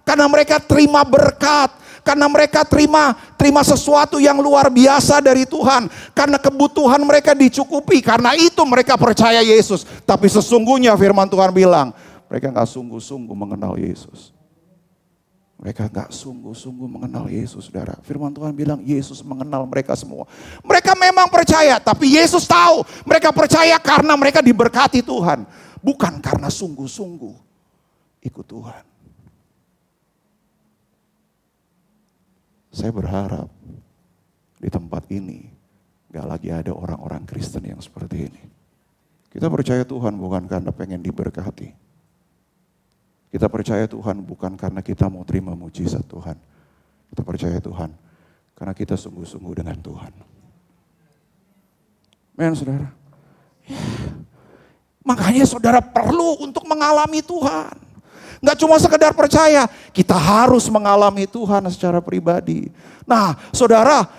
Karena mereka terima berkat. Karena mereka terima sesuatu yang luar biasa dari Tuhan. Karena kebutuhan mereka dicukupi. Karena itu mereka percaya Yesus. Tapi sesungguhnya firman Tuhan bilang mereka gak sungguh-sungguh mengenal Yesus. Mereka gak sungguh-sungguh mengenal Yesus, saudara. Firman Tuhan bilang Yesus mengenal mereka semua. Mereka memang percaya, tapi Yesus tahu. Mereka percaya karena mereka diberkati Tuhan. Bukan karena sungguh-sungguh ikut Tuhan. Saya berharap di tempat ini gak lagi ada orang-orang Kristen yang seperti ini. Kita percaya Tuhan bukan karena pengen diberkati. Kita percaya Tuhan bukan karena kita mau terima mujizat Tuhan. Kita percaya Tuhan karena kita sungguh-sungguh dengan Tuhan. Men saudara. Ya. Makanya saudara perlu untuk mengalami Tuhan. Gak cuma sekedar percaya, kita harus mengalami Tuhan secara pribadi. Nah saudara,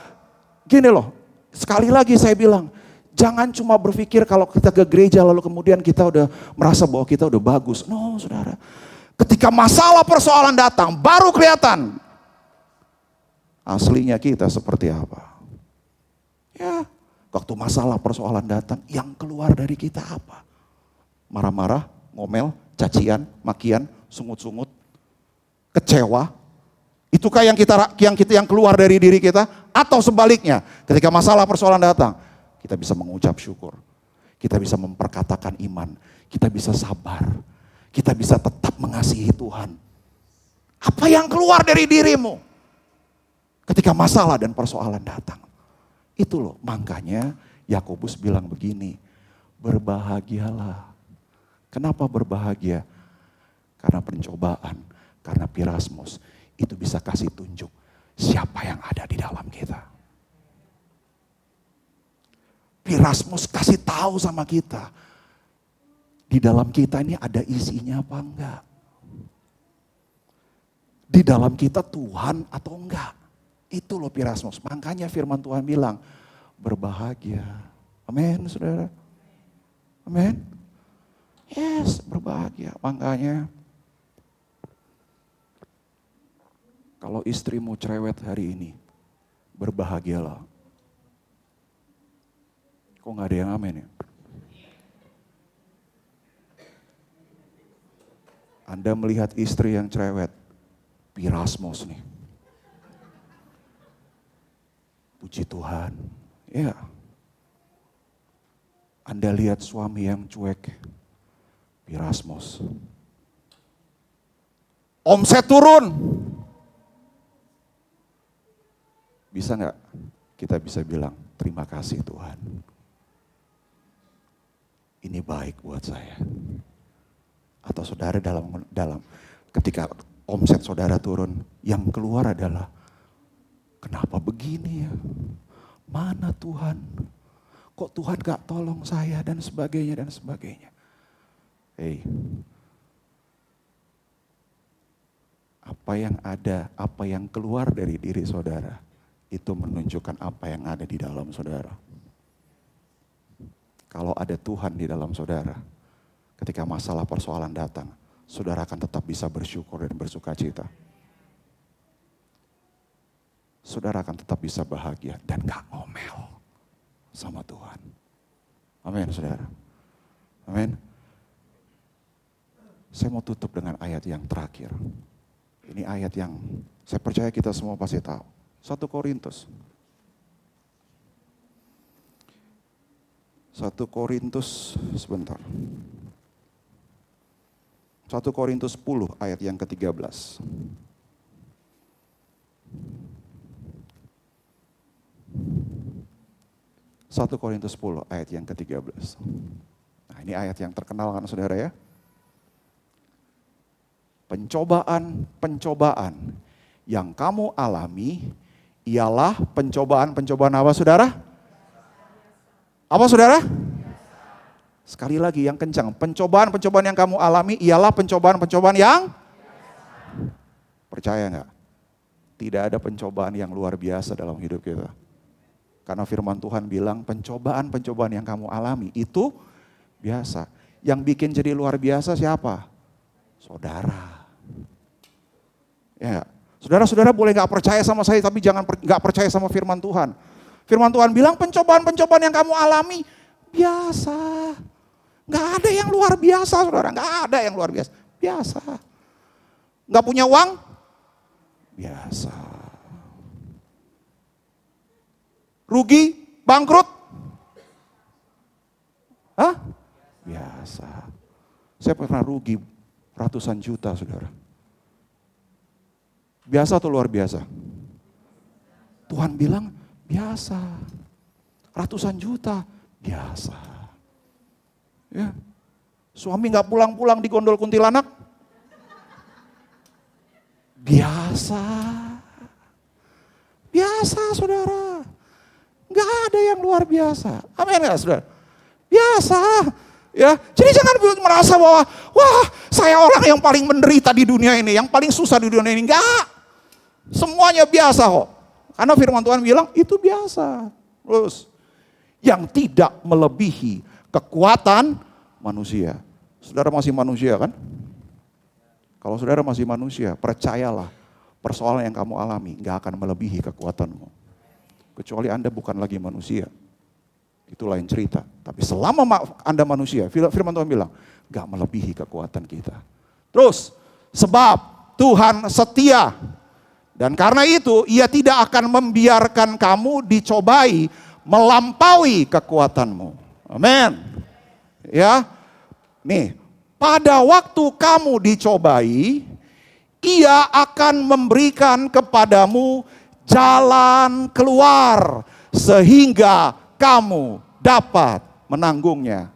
gini loh, sekali lagi saya bilang, jangan cuma berpikir kalau kita ke gereja lalu kemudian kita udah merasa bahwa kita udah bagus. No saudara. Ketika masalah persoalan datang, baru kelihatan aslinya kita seperti apa. Ya, waktu masalah persoalan datang, yang keluar dari kita apa? Marah-marah, ngomel, cacian, makian, sungut-sungut, kecewa. Itukah yang keluar dari diri kita? Atau sebaliknya, ketika masalah persoalan datang, kita bisa mengucap syukur. Kita bisa memperkatakan iman. Kita bisa sabar. Kita bisa tetap mengasihi Tuhan. Apa yang keluar dari dirimu ketika masalah dan persoalan datang? Itu loh, makanya Yakobus bilang begini, berbahagialah Kenapa berbahagia? Karena pencobaan, karena pirasmos itu bisa kasih tunjuk siapa yang ada di dalam kita. Pirasmos kasih tahu sama kita, di dalam kita ini ada isinya apa enggak? Di dalam kita Tuhan atau enggak? Itu loh pirasmos. Makanya firman Tuhan bilang, berbahagia. Amin, saudara. Amin. Yes, berbahagia. Makanya kalau istrimu cerewet hari ini, berbahagialah. Kok gak ada yang amin ya? Anda melihat istri yang cerewet, pirasmos nih. Puji Tuhan. Ya. Anda lihat suami yang cuek, pirasmos. Omset turun. Bisa nggak kita bisa bilang, terima kasih Tuhan. Ini baik buat saya. Atau saudara dalam ketika omset saudara turun, yang keluar adalah, kenapa begini ya? Mana Tuhan? Kok Tuhan gak tolong saya dan sebagainya dan sebagainya. Hey, apa yang ada, apa yang keluar dari diri saudara, itu menunjukkan apa yang ada di dalam saudara. Kalau ada Tuhan di dalam saudara, ketika masalah persoalan datang, saudara akan tetap bisa bersyukur dan bersuka cita. Saudara akan tetap bisa bahagia dan gak ngomel sama Tuhan. Amin, saudara. Amin. Saya mau tutup dengan ayat yang terakhir. Ini ayat yang saya percaya kita semua pasti tahu. 1 Korintus. 1 Korintus, sebentar. 1 Korintus 10 ayat yang ke-13. 1 Korintus 10 ayat yang ke-13. Nah, ini ayat yang terkenal kan saudara ya. Pencobaan yang kamu alami ialah pencobaan apa saudara? Apa saudara? Sekali lagi yang kencang. Pencobaan yang kamu alami ialah pencobaan yang percaya enggak? Tidak ada pencobaan yang luar biasa dalam hidup kita. Karena firman Tuhan bilang pencobaan yang kamu alami itu biasa. Yang bikin jadi luar biasa siapa? Saudara. Ya, saudara-saudara boleh gak percaya sama saya tapi jangan gak percaya sama firman Tuhan. Firman Tuhan bilang pencobaan yang kamu alami biasa. Gak ada yang luar biasa saudara, gak ada yang luar biasa. Biasa. Gak punya uang? Biasa. Rugi? Bangkrut? Hah? Biasa. Saya pernah rugi ratusan juta saudara. Biasa atau luar biasa? Tuhan bilang biasa. Ratusan juta, biasa. Ya. Suami gak pulang-pulang di gondol kuntilanak? Biasa. Biasa saudara. Gak ada yang luar biasa. Amin ya saudara? Biasa. Ya, jadi jangan merasa bahwa wah saya orang yang paling menderita di dunia ini, yang paling susah di dunia ini. Enggak. Semuanya biasa kok. Karena firman Tuhan bilang itu biasa. Terus yang tidak melebihi kekuatan manusia. Saudara masih manusia kan? Kalau saudara masih manusia, percayalah persoalan yang kamu alami gak akan melebihi kekuatanmu. Kecuali Anda bukan lagi manusia. Itu lain cerita. Tapi selama Anda manusia, firman Tuhan bilang, gak melebihi kekuatan kita. Terus, sebab Tuhan setia. Dan karena itu, Ia tidak akan membiarkan kamu dicobai melampaui kekuatanmu. Amin. Ya, nih, pada waktu kamu dicobai, Ia akan memberikan kepadamu jalan keluar sehingga kamu dapat menanggungnya.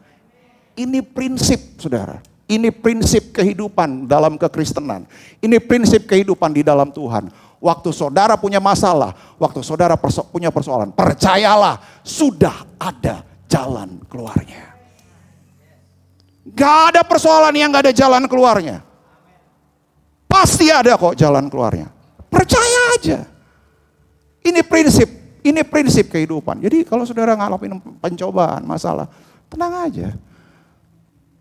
Ini prinsip saudara. Ini prinsip kehidupan dalam kekristenan. Ini prinsip kehidupan di dalam Tuhan. Waktu saudara punya masalah, waktu saudara punya persoalan, percayalah sudah ada jalan keluarnya. Gak ada persoalan yang gak ada jalan keluarnya. Pasti ada kok jalan keluarnya. Percaya aja. Ini prinsip kehidupan. Jadi kalau saudara ngalamin pencobaan, masalah, tenang aja.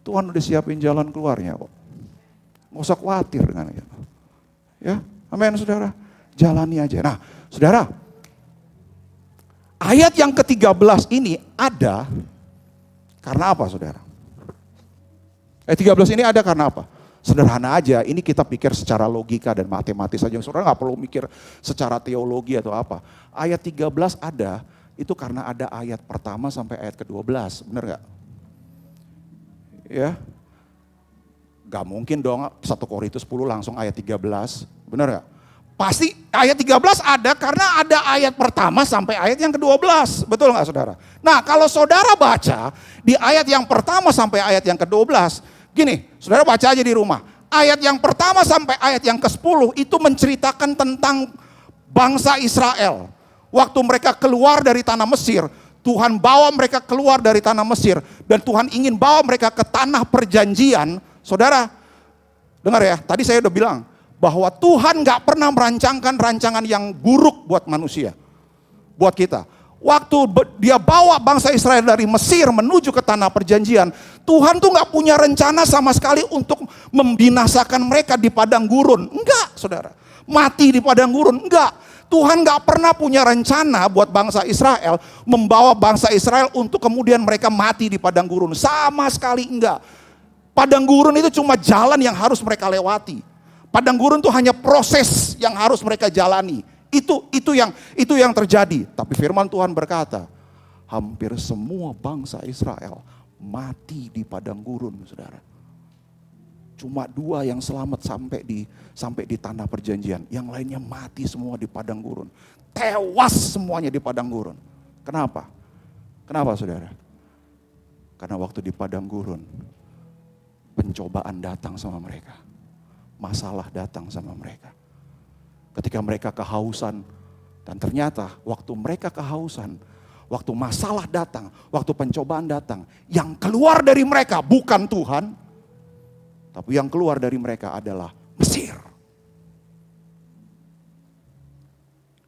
Tuhan udah siapin jalan keluarnya kok. Nggak usah khawatir dengan itu. Ya, amin saudara. Jalani aja. Nah, saudara. Ayat yang ke-13 ini ada karena apa saudara? Ayat 13 ini ada karena apa? Sederhana aja, ini kita pikir secara logika dan matematis saja. Saudara nggak perlu mikir secara teologi atau apa. Ayat 13 ada, itu karena ada ayat pertama sampai ayat ke-12, benar nggak? Ya, gak mungkin dong 1 Korintus 10 langsung ayat 13, benar gak? Pasti ayat 13 ada karena ada ayat pertama sampai ayat yang ke-12, betul gak saudara? Nah kalau saudara baca di ayat yang pertama sampai ayat yang ke-12, gini, saudara baca aja di rumah. Ayat yang pertama sampai ayat yang ke-10 itu menceritakan tentang bangsa Israel. Waktu mereka keluar dari tanah Mesir, Tuhan bawa mereka keluar dari tanah Mesir dan Tuhan ingin bawa mereka ke tanah perjanjian. Saudara, dengar ya, tadi saya udah bilang bahwa Tuhan gak pernah merancangkan rancangan yang buruk buat manusia, buat kita. Waktu dia bawa bangsa Israel dari Mesir menuju ke tanah perjanjian, Tuhan tuh gak punya rencana sama sekali untuk membinasakan mereka di padang gurun. Enggak, saudara. Mati di padang gurun, enggak. Tuhan gak pernah punya rencana buat bangsa Israel, membawa bangsa Israel untuk kemudian mereka mati di padang gurun. Sama sekali enggak. Padang gurun itu cuma jalan yang harus mereka lewati. Padang gurun itu hanya proses yang harus mereka jalani. Itu yang terjadi. Tapi firman Tuhan berkata, hampir semua bangsa Israel mati di padang gurun, saudara. Cuma 2 yang selamat sampai di tanah perjanjian. Yang lainnya mati semua di padang gurun. Tewas semuanya di padang gurun. Kenapa? Kenapa saudara? Karena waktu di padang gurun, pencobaan datang sama mereka. Masalah datang sama mereka. Ketika mereka kehausan, dan ternyata waktu mereka kehausan, waktu masalah datang, waktu pencobaan datang, yang keluar dari mereka bukan Tuhan, tapi yang keluar dari mereka adalah Mesir.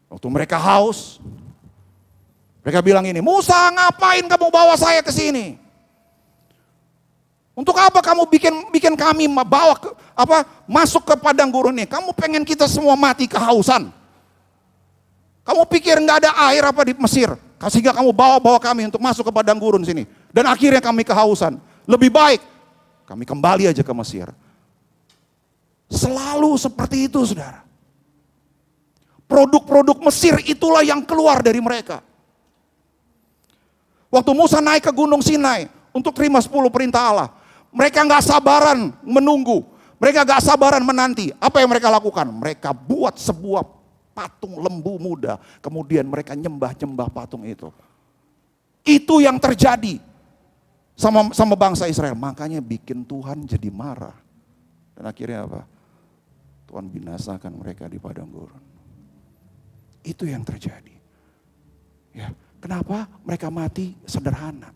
Waktu mereka haus, mereka bilang ini, Musa ngapain kamu bawa saya ke sini? Untuk apa kamu bikin kami masuk ke padang gurun ini? Kamu pengen kita semua mati kehausan? Kamu pikir nggak ada air apa di Mesir? Sehingga kamu bawa kami untuk masuk ke padang gurun sini. Dan akhirnya kami kehausan. Lebih baik kami kembali aja ke Mesir. Selalu seperti itu saudara. Produk-produk Mesir itulah yang keluar dari mereka. Waktu Musa naik ke Gunung Sinai untuk terima 10 perintah Allah. Mereka gak sabaran menunggu. Mereka gak sabaran menanti. Apa yang mereka lakukan? Mereka buat sebuah patung lembu muda. Kemudian mereka nyembah-nyembah patung itu. Itu yang terjadi sama bangsa Israel. Makanya bikin Tuhan jadi marah. Dan akhirnya apa? Tuhan binasakan mereka di padang gurun. Itu yang terjadi. Ya, kenapa mereka mati? Sederhana.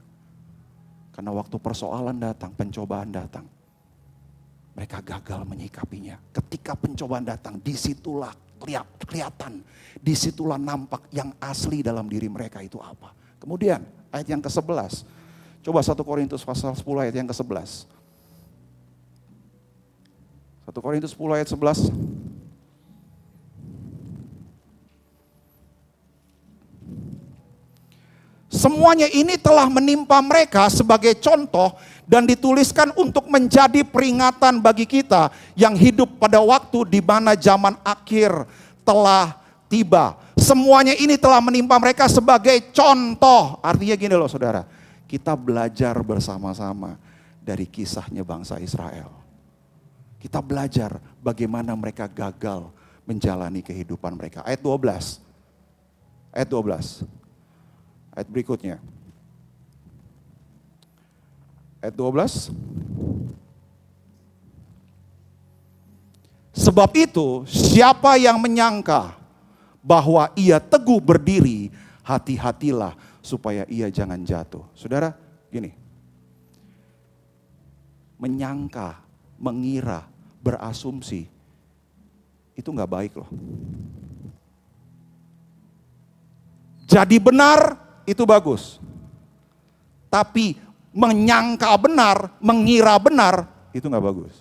Karena waktu persoalan datang, pencobaan datang, mereka gagal menyikapinya. Ketika pencobaan datang, disitulah kelihatan, disitulah nampak yang asli dalam diri mereka itu apa. Kemudian ayat yang ke-11, coba 1 Korintus pasal 10 ayat yang ke-11. 1 Korintus 10 ayat 11. Semuanya ini telah menimpa mereka sebagai contoh dan dituliskan untuk menjadi peringatan bagi kita yang hidup pada waktu di mana zaman akhir telah tiba. Semuanya ini telah menimpa mereka sebagai contoh. Artinya gini loh saudara, kita belajar bersama-sama dari kisahnya bangsa Israel. Kita belajar bagaimana mereka gagal menjalani kehidupan mereka. Ayat 12. Ayat 12. Ayat berikutnya. Ayat 12. Sebab itu, siapa yang menyangka bahwa ia teguh berdiri, hati-hatilah supaya ia jangan jatuh. Saudara, gini. Menyangka, mengira, berasumsi, itu gak baik loh. Jadi benar, itu bagus. Tapi menyangka benar, mengira benar, itu gak bagus.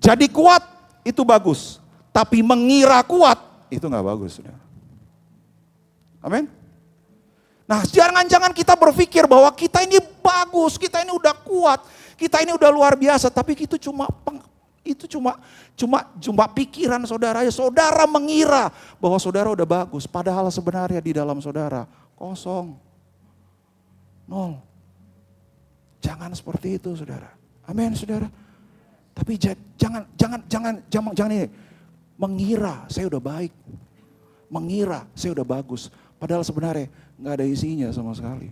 Jadi kuat, itu bagus. Tapi mengira kuat, itu gak bagus. Saudara. Amin. Nah, jangan-jangan kita berpikir bahwa kita ini bagus, kita ini udah kuat, kita ini udah luar biasa, tapi itu cuma pikiran saudara. Saudara mengira bahwa saudara udah bagus, padahal sebenarnya di dalam saudara kosong. Nol. Jangan seperti itu, saudara. Amin, saudara. Tapi jangan ini. Mengira saya udah baik. Mengira saya udah bagus. Padahal sebenarnya nggak ada isinya sama sekali.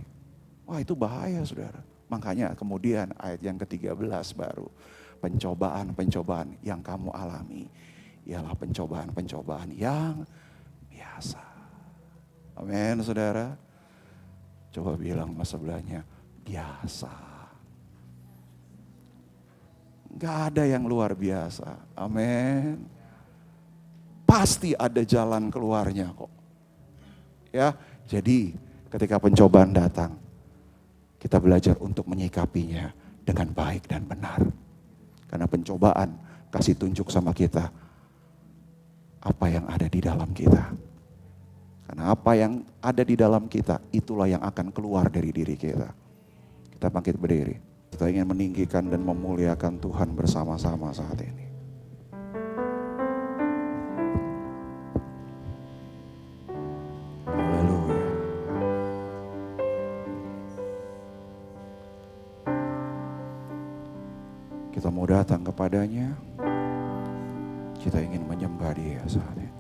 Wah, itu bahaya, saudara. Makanya kemudian ayat yang ke-13 baru. Pencobaan-pencobaan yang kamu alami ialah pencobaan-pencobaan yang biasa. Amin, saudara. Coba bilang sama sebelahnya, biasa. Gak ada yang luar biasa. Amin. Pasti ada jalan keluarnya kok. Ya, jadi ketika pencobaan datang, kita belajar untuk menyikapinya dengan baik dan benar. Karena pencobaan kasih tunjuk sama kita apa yang ada di dalam kita. Karena apa yang ada di dalam kita, itulah yang akan keluar dari diri kita. Kita bangkit berdiri. Kita ingin meninggikan dan memuliakan Tuhan bersama-sama saat ini. Haleluya. Kita mau datang kepadanya. Kita ingin menyembah Dia saat ini.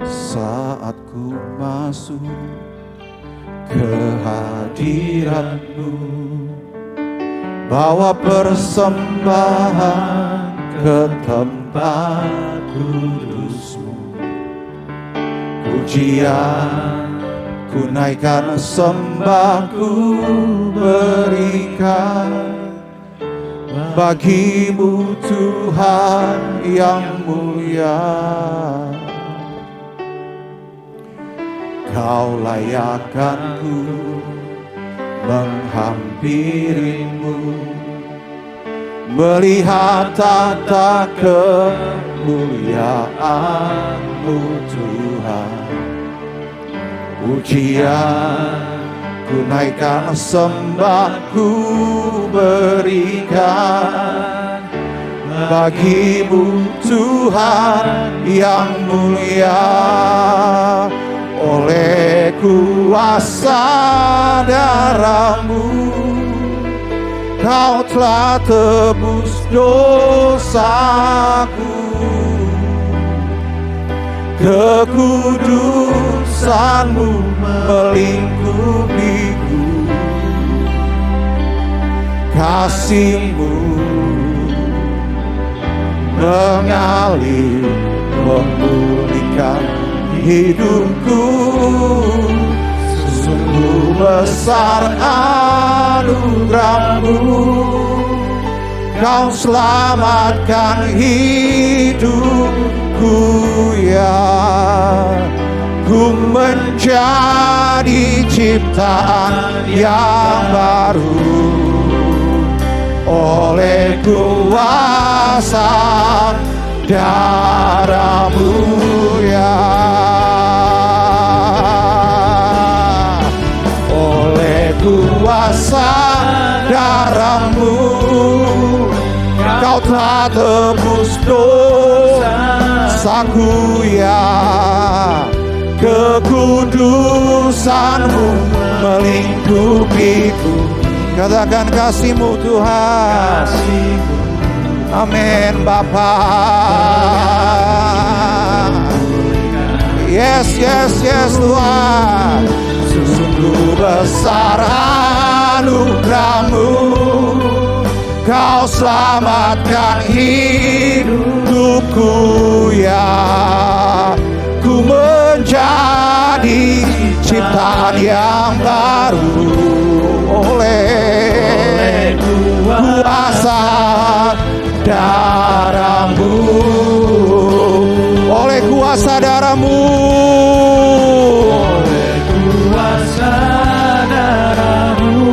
Saat ku masuk ke hadirat-Mu, bawa persembahan ke tempat kudus-Mu. Pujian ku naikkan, sembah ku berikan bagi-Mu Tuhan yang mulia. Kau layakkan ku menghampiri-Mu, melihat tata kemuliaan-Mu Tuhan. Pujian ku naikkan, sembah ku berikan bagi-Mu Tuhan yang mulia. Oleh kuasa darah-Mu, Kau telah tebus dosaku. Kekudusan-Mu melingkupiku. Kasih-Mu mengalir, memulihkan hidupku. Sungguh besar anugerah-Mu, Kau selamatkan hidupku, ya. Ku menjadi ciptaan yang baru oleh kuasa darah-Mu, ya. Oleh kuasa darah-Mu, Kau telah tebus dosaku, ya. Kekudusan-Mu melingkupiku. Katakan kasih-Mu Tuhan. Amin Bapa. Yes, yes, yes Tuhan. Sungguh besar anugerah-Mu, Kau selamatkan hidupku, ya. Ku menjadi ciptaan yang baru oleh kuasa darah-Mu, oleh kuasa darah-Mu, Oleh kuasa darah-Mu,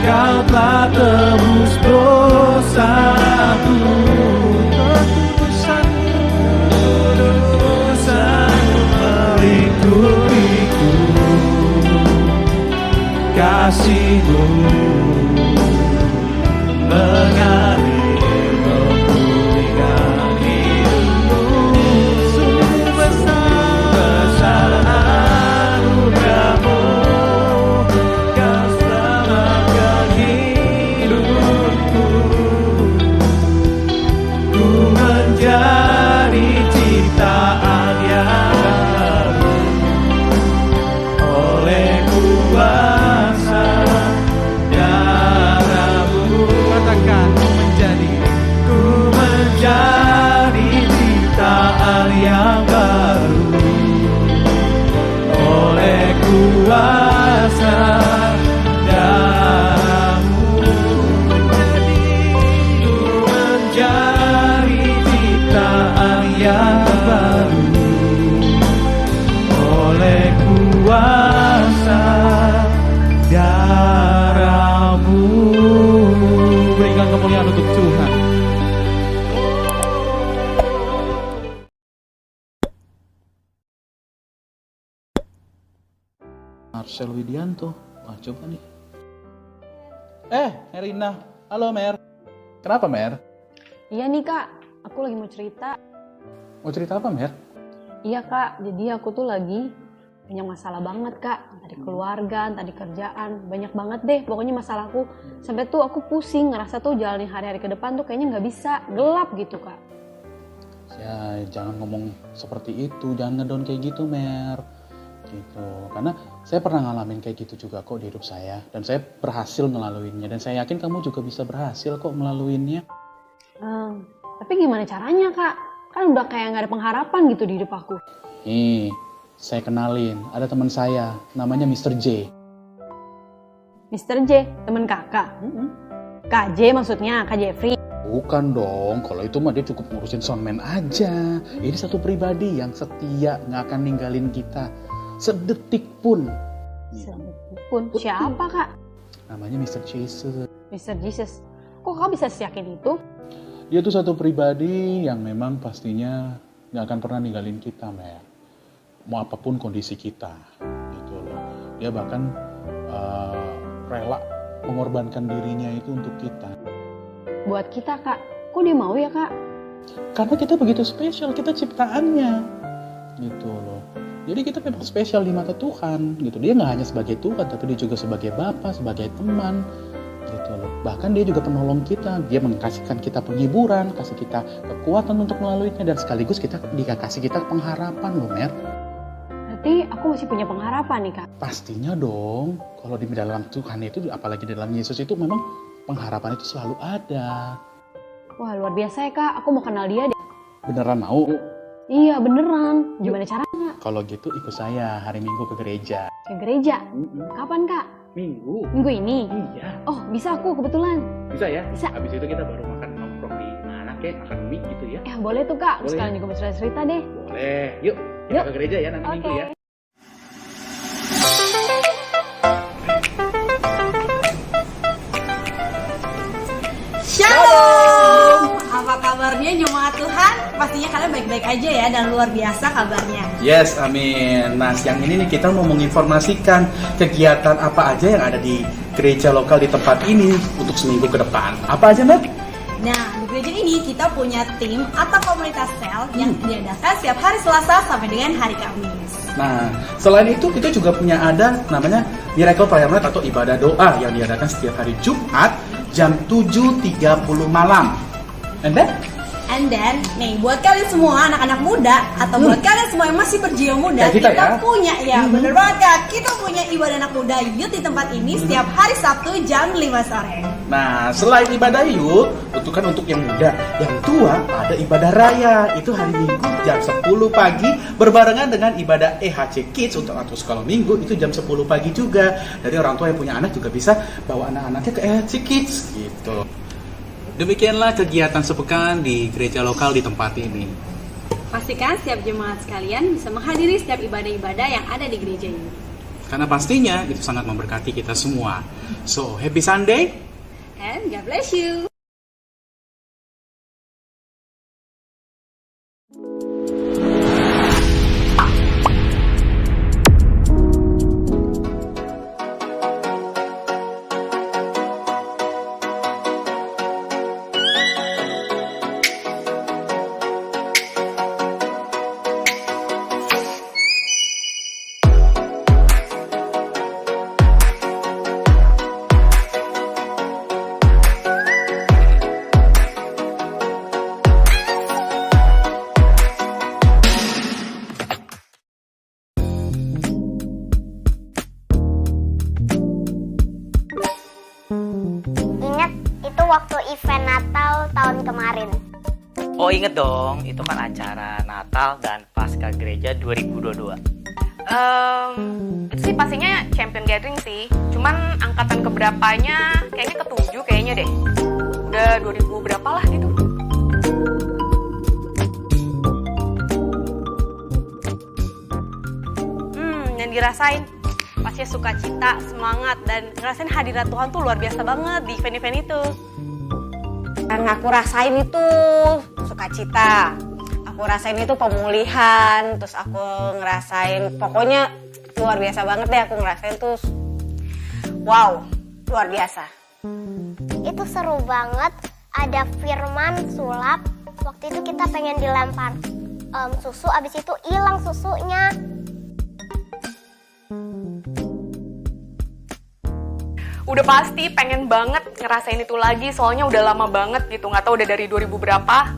Kau telah tebus dosaku. Tebusan melingkupiku, kasih-Mu mengalir memulihkan hidupku. Sungguh besar anugerah-Mu, Kau selamatkan hidupku. Ku menjadi ciptaan yang baru oleh kuasa darah-Mu. Katakan Ku menjadi ciptaan yang baru oleh kuasa darah-Mu. Ku menjadi ciptaan yang baru oleh kuasa darah-Mu. berikan kemuliaan untuk Tuhan. Marcel Widianto. Wah, coba nih. Merina. Halo, Mer. Kenapa, Mer? Iya nih kak, aku lagi mau cerita. Mau cerita apa, Mer? Iya kak, jadi aku tuh lagi banyak masalah banget kak. Tadi keluarga, tadi kerjaan, banyak banget deh pokoknya masalahku. Sampai tuh aku pusing, ngerasa tuh jalanin hari-hari ke depan tuh kayaknya nggak bisa, gelap gitu kak. Ya, jangan ngomong seperti itu. Jangan ngedown kayak gitu, Mer. Gitu. Karena saya pernah ngalamin kayak gitu juga kok di hidup saya. Dan saya berhasil melaluinya. Dan saya yakin kamu juga bisa berhasil kok melaluinya. Tapi gimana caranya kak? Kan udah kayak nggak ada pengharapan gitu di hidup aku. Nih, saya kenalin. Ada teman saya, namanya Mr. J. Mr. J, temen kakak. Kak J maksudnya, Kak Jeffrey. Bukan dong, kalau itu mah dia cukup ngurusin soundman aja. Ini satu pribadi yang setia, nggak akan ninggalin kita sedetik pun. Pun siapa kak? Namanya Mr. Jesus. Mr. Jesus. Kok kakak bisa seyakin itu? Dia tuh satu pribadi yang memang pastinya nggak akan pernah ninggalin kita, Mer. Mau apapun kondisi kita, gitu loh. Dia bahkan rela mengorbankan dirinya itu untuk kita. Buat kita kak, kok dia mau ya kak? Karena kita begitu spesial, kita ciptaannya, gitu loh. Jadi kita memang spesial di mata Tuhan, gitu. Dia nggak hanya sebagai Tuhan, tapi dia juga sebagai Bapa, sebagai teman, gitu loh. Bahkan dia juga penolong kita. Dia mengkasihkan kita penghiburan, kasih kita kekuatan untuk melaluinya, dan sekaligus dia kasih kita pengharapan loh, Mer. Berarti aku masih punya pengharapan nih kak. Pastinya dong. Kalau di dalam Tuhan itu, apalagi di dalam Yesus itu, memang pengharapan itu selalu ada. Wah luar biasa ya kak, aku mau kenal dia deh. Beneran mau? Iya beneran, gimana caranya? Kalau gitu ikut saya hari Minggu ke gereja. Ke gereja? Kapan kak? Minggu? Minggu ini? Iya. Oh bisa aku kebetulan. Bisa ya? Bisa. Habis itu kita baru makan nongkrong di mana kek, makan mie gitu ya. Boleh tuh kak, Boleh. sekalian juga mau cerita deh. Boleh. Yuk, kita Yuk. ke gereja ya nanti Minggu ya. Shalom, apa kabarnya jemaat Tuhan? Pastinya kalian baik-baik aja ya dan luar biasa kabarnya. Yes, amin. Nah, siang ini nih kita mau menginformasikan kegiatan apa aja yang ada di gereja lokal di tempat ini untuk seminggu ke depan. Apa aja, Mbak? Nah, di gereja ini kita punya tim atau komunitas sel yang diadakan setiap hari Selasa sampai dengan hari Kamis. Nah, selain itu kita juga punya ada namanya Miracle Prayer Night atau ibadah doa yang diadakan setiap hari Jumat jam 7.30 malam. And then? And then, nih buat kalian semua anak-anak muda atau buat kalian semua yang masih berjiwa muda, Kayak kita kita ya. punya bener banget Kak. Kita punya ibadah anak muda youth di tempat ini setiap hari Sabtu jam 5 sore. Nah, selain ibadah youth, itu kan untuk yang muda. Yang tua ada ibadah raya. Itu hari Minggu jam 10 pagi berbarengan dengan ibadah EHC Kids untuk atau sekolah minggu itu jam 10 pagi juga. Jadi orang tua yang punya anak juga bisa bawa anak-anaknya ke EHC Kids gitu. Demikianlah kegiatan sepekan di gereja lokal di tempat ini. Pastikan setiap jemaat sekalian bisa menghadiri setiap ibadah-ibadah yang ada di gereja ini. Karena pastinya itu sangat memberkati kita semua. So, happy Sunday. And God bless you. Ingat itu waktu event Natal tahun kemarin. Oh inget dong, itu kan acara Natal dan Pasca Gereja 2022. Itu sih pastinya Champion Gathering sih. Cuman angkatan keberapanya kayaknya ke-7 kayaknya deh. Udah 2000 berapa lah gitu. Yang dirasain pastinya sukacita, semangat, dan ngerasain hadirat Tuhan tuh luar biasa banget di event-event itu. Yang aku rasain itu sukacita, aku rasain itu pemulihan, terus aku ngerasain pokoknya luar biasa banget deh, aku ngerasain tuh wow, luar biasa. Itu seru banget, ada firman sulap. Waktu itu kita pengen dilempar susu, abis itu hilang susunya. Udah pasti pengen banget ngerasain itu lagi, soalnya udah lama banget gitu, nggak tahu udah dari 2000 berapa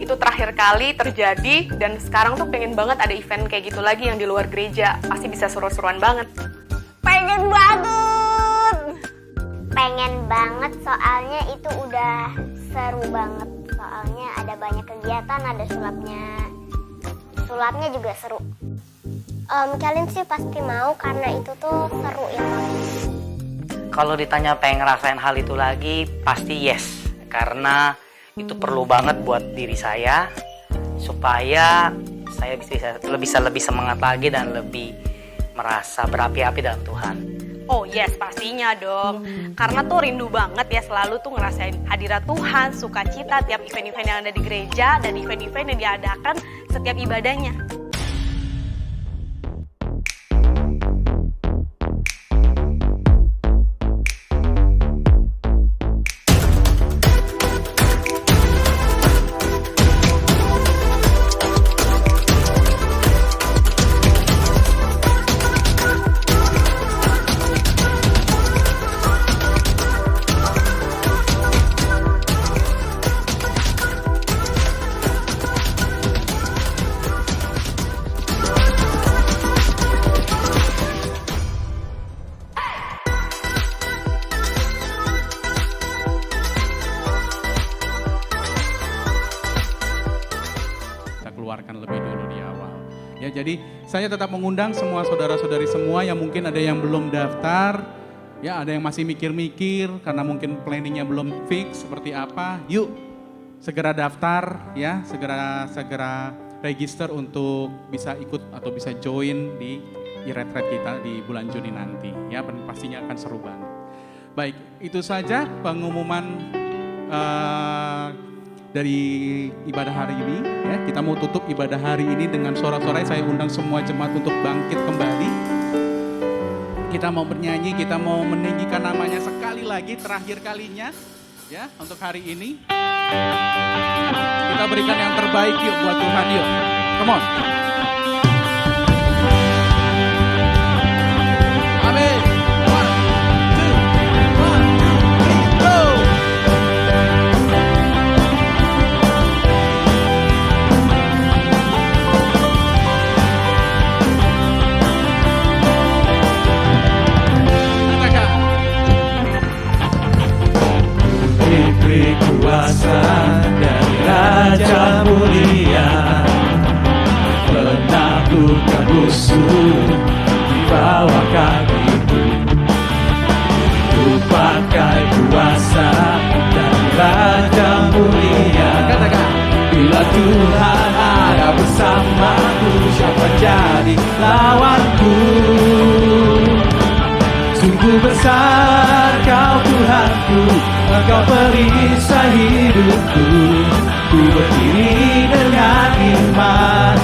itu terakhir kali terjadi, dan sekarang tuh pengen banget ada event kayak gitu lagi yang di luar gereja, pasti bisa seru-seruan banget. Pengen banget. Pengen banget soalnya itu udah seru banget. Soalnya ada banyak kegiatan, ada sulapnya. Sulapnya juga seru. Kalian sih pasti mau karena itu tuh seru ya. Kalau ditanya pengen ngerasain hal itu lagi, pasti yes. Karena itu perlu banget buat diri saya, supaya saya bisa lebih semangat lagi dan lebih merasa berapi-api dalam Tuhan. Oh yes, pastinya dong. Karena tuh rindu banget ya selalu tuh ngerasain hadirat Tuhan, sukacita tiap event-event yang ada di gereja dan event-event yang diadakan setiap ibadahnya. Keluarkan lebih dulu di awal. Ya, jadi saya tetap mengundang semua saudara-saudari semua yang mungkin ada yang belum daftar, ya ada yang masih mikir-mikir karena mungkin planningnya belum fix seperti apa. Yuk segera daftar ya, segera register untuk bisa ikut atau bisa join di retreat kita di bulan Juni nanti. Ya, pastinya akan seru banget. Baik, itu saja pengumuman dari ibadah hari ini ya. Kita mau tutup ibadah hari ini dengan sorak-sorai. Saya undang semua jemaat untuk bangkit kembali. Kita mau bernyanyi, kita mau meninggikan namanya sekali lagi, terakhir kalinya ya untuk hari ini. Kita berikan yang terbaik yuk buat Tuhan yuk. Come on. Amin. 1, 2, 1, 3, go. lawanku. Sungguh besar Kau Tuhanku, Engkau perisai hidupku. Ku berdiri dengan iman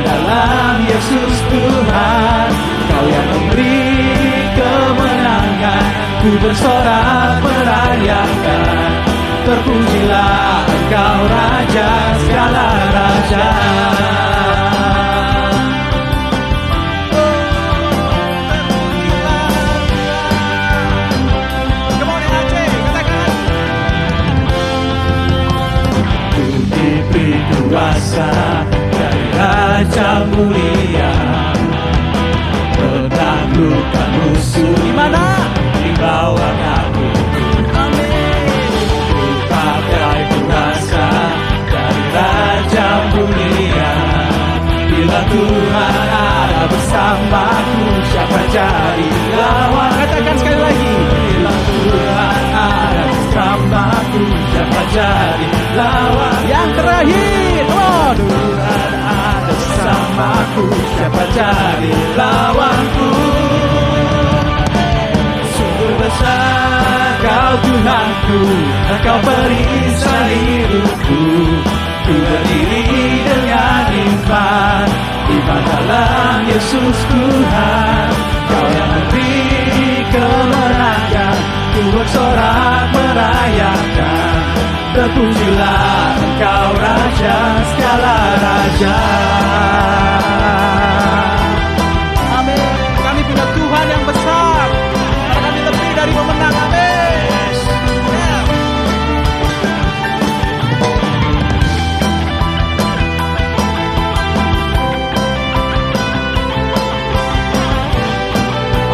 dalam Yesus Tuhan. Kau yang memberi kemenangan, ku bersorak merayakan. Terpujilah Engkau Raja segala raja. Kuasa dari Raja mulia, menaklukkan musuh di mana? Di bawah kaki. Amin. Ku pakai kuasa dari Raja mulia. Bila Tuhan ada bersamaku, siapa jadi lawan? Katakan sekali lagi. Bila Tuhan ada bersamaku, siapa jadi lawan? Yang terakhir, Tuhan ada bersamaku, siapa jadi lawanku? Sungguh besar Kau Tuhanku, Engkau perisai hidupku. Ku berdiri dengan iman dalam Yesus Tuhan. Kau yang memberi kemenangan, ku bersorak merayakan. Terpujilah Engkau Raja segala raja. Amin. Kami punya Tuhan yang besar, karena kami lebih dari pemenang. Amin.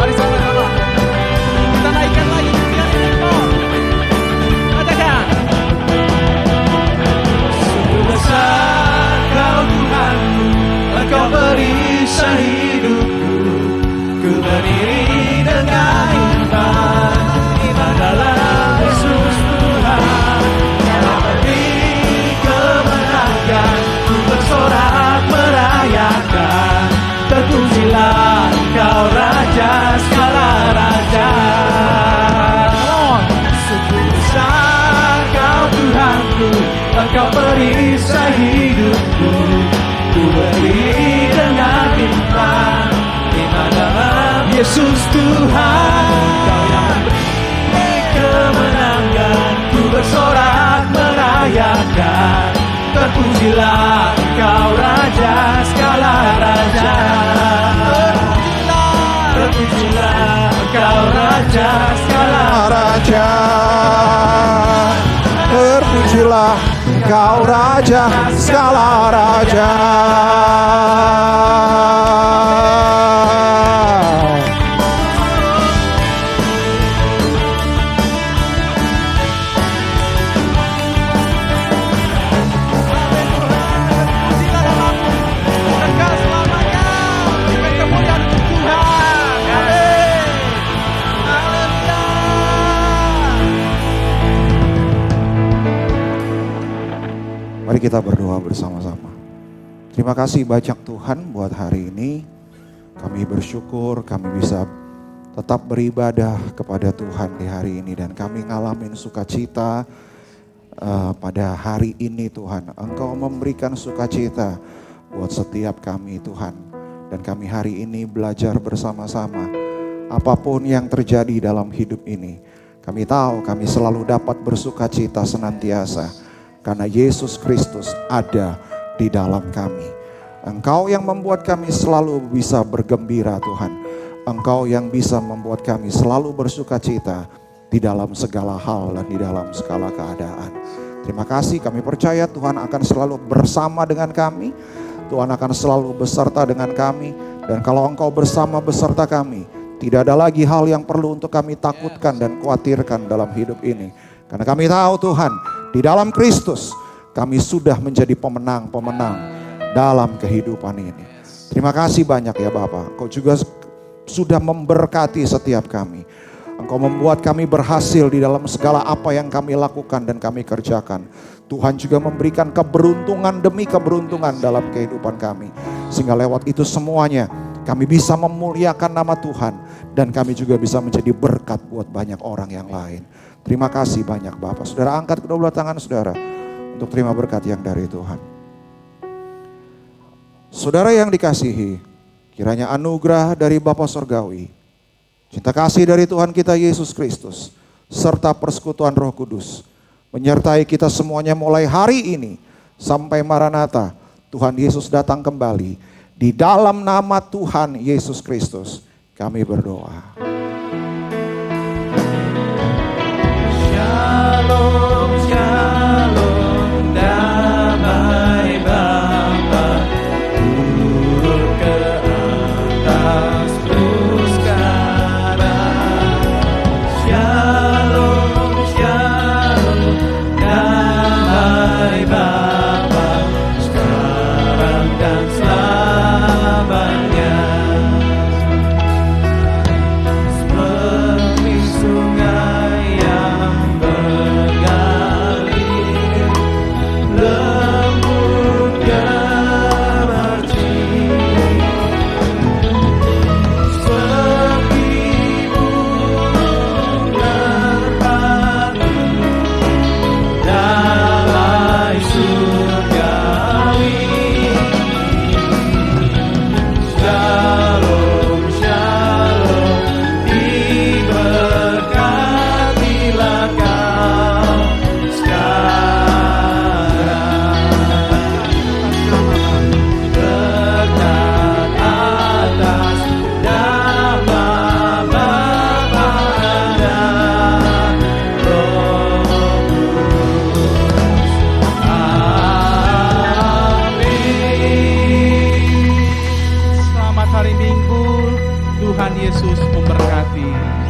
Mari sama-sama kita naikkan lagi pujian ini. Katakan. Besar Kau Tuhanku, Engkau perisai hidupku. Ku berdiri dengan iman dalam Yesus Tuhan. Kau beri kemenangan, ku bersorak merayakan. Terpujilah Engkau Raja segala raja. Sungguh besar Kau Tuhanku, Engkau perisai hidupku. Ku berdiri dengan iman dalam Yesus Tuhan. Kau yang memberi kemenangan, ku bersorak merayakan. Terpujilah Engkau Raja segala raja. Terpujilah Engkau Raja segala raja. Terpujilah Engkau Raja segala raja. Mari kita berdoa bersama-sama. Terima kasih banyak Tuhan buat hari ini. Kami bersyukur kami bisa tetap beribadah kepada Tuhan di hari ini. Dan kami ngalamin sukacita pada hari ini Tuhan. Engkau memberikan sukacita buat setiap kami Tuhan. Dan kami hari ini belajar bersama-sama. Apapun yang terjadi dalam hidup ini, kami tahu kami selalu dapat bersukacita senantiasa. Karena Yesus Kristus ada di dalam kami. Engkau yang membuat kami selalu bisa bergembira Tuhan. Engkau yang bisa membuat kami selalu bersukacita di dalam segala hal dan di dalam segala keadaan. Terima kasih, kami percaya Tuhan akan selalu bersama dengan kami. Tuhan akan selalu beserta dengan kami. Dan kalau Engkau bersama beserta kami, tidak ada lagi hal yang perlu untuk kami takutkan dan khawatirkan dalam hidup ini. Karena kami tahu Tuhan, di dalam Kristus kami sudah menjadi pemenang-pemenang dalam kehidupan ini. Terima kasih banyak ya Bapak. Kau juga sudah memberkati setiap kami. Engkau membuat kami berhasil di dalam segala apa yang kami lakukan dan kami kerjakan. Tuhan juga memberikan keberuntungan demi keberuntungan dalam kehidupan kami. Sehingga lewat itu semuanya kami bisa memuliakan nama Tuhan. Dan kami juga bisa menjadi berkat buat banyak orang yang lain. Terima kasih banyak Bapak. Saudara angkat kedua belah tangan saudara untuk terima berkat yang dari Tuhan. Saudara yang dikasihi, kiranya anugerah dari Bapa Sorgawi, cinta kasih dari Tuhan kita Yesus Kristus, serta persekutuan Roh Kudus menyertai kita semuanya mulai hari ini sampai Maranatha Tuhan Yesus datang kembali. Di dalam nama Tuhan Yesus Kristus kami berdoa. Shalom, shalom, damai Bapa turun ke atasku sekarang. Shalom, shalom, damai Bapa sekarang dan selamanya. Seperti sungai yang mengalir, lembut gemercik, seperti burung merpati, damai surgawi. Shalom, shalom, diberkatilah kau sekarang. Berkat atas nama Bapa dan Roh Kudus. Amin. Selamat hari Minggu. Tuhan Yesus memberkati.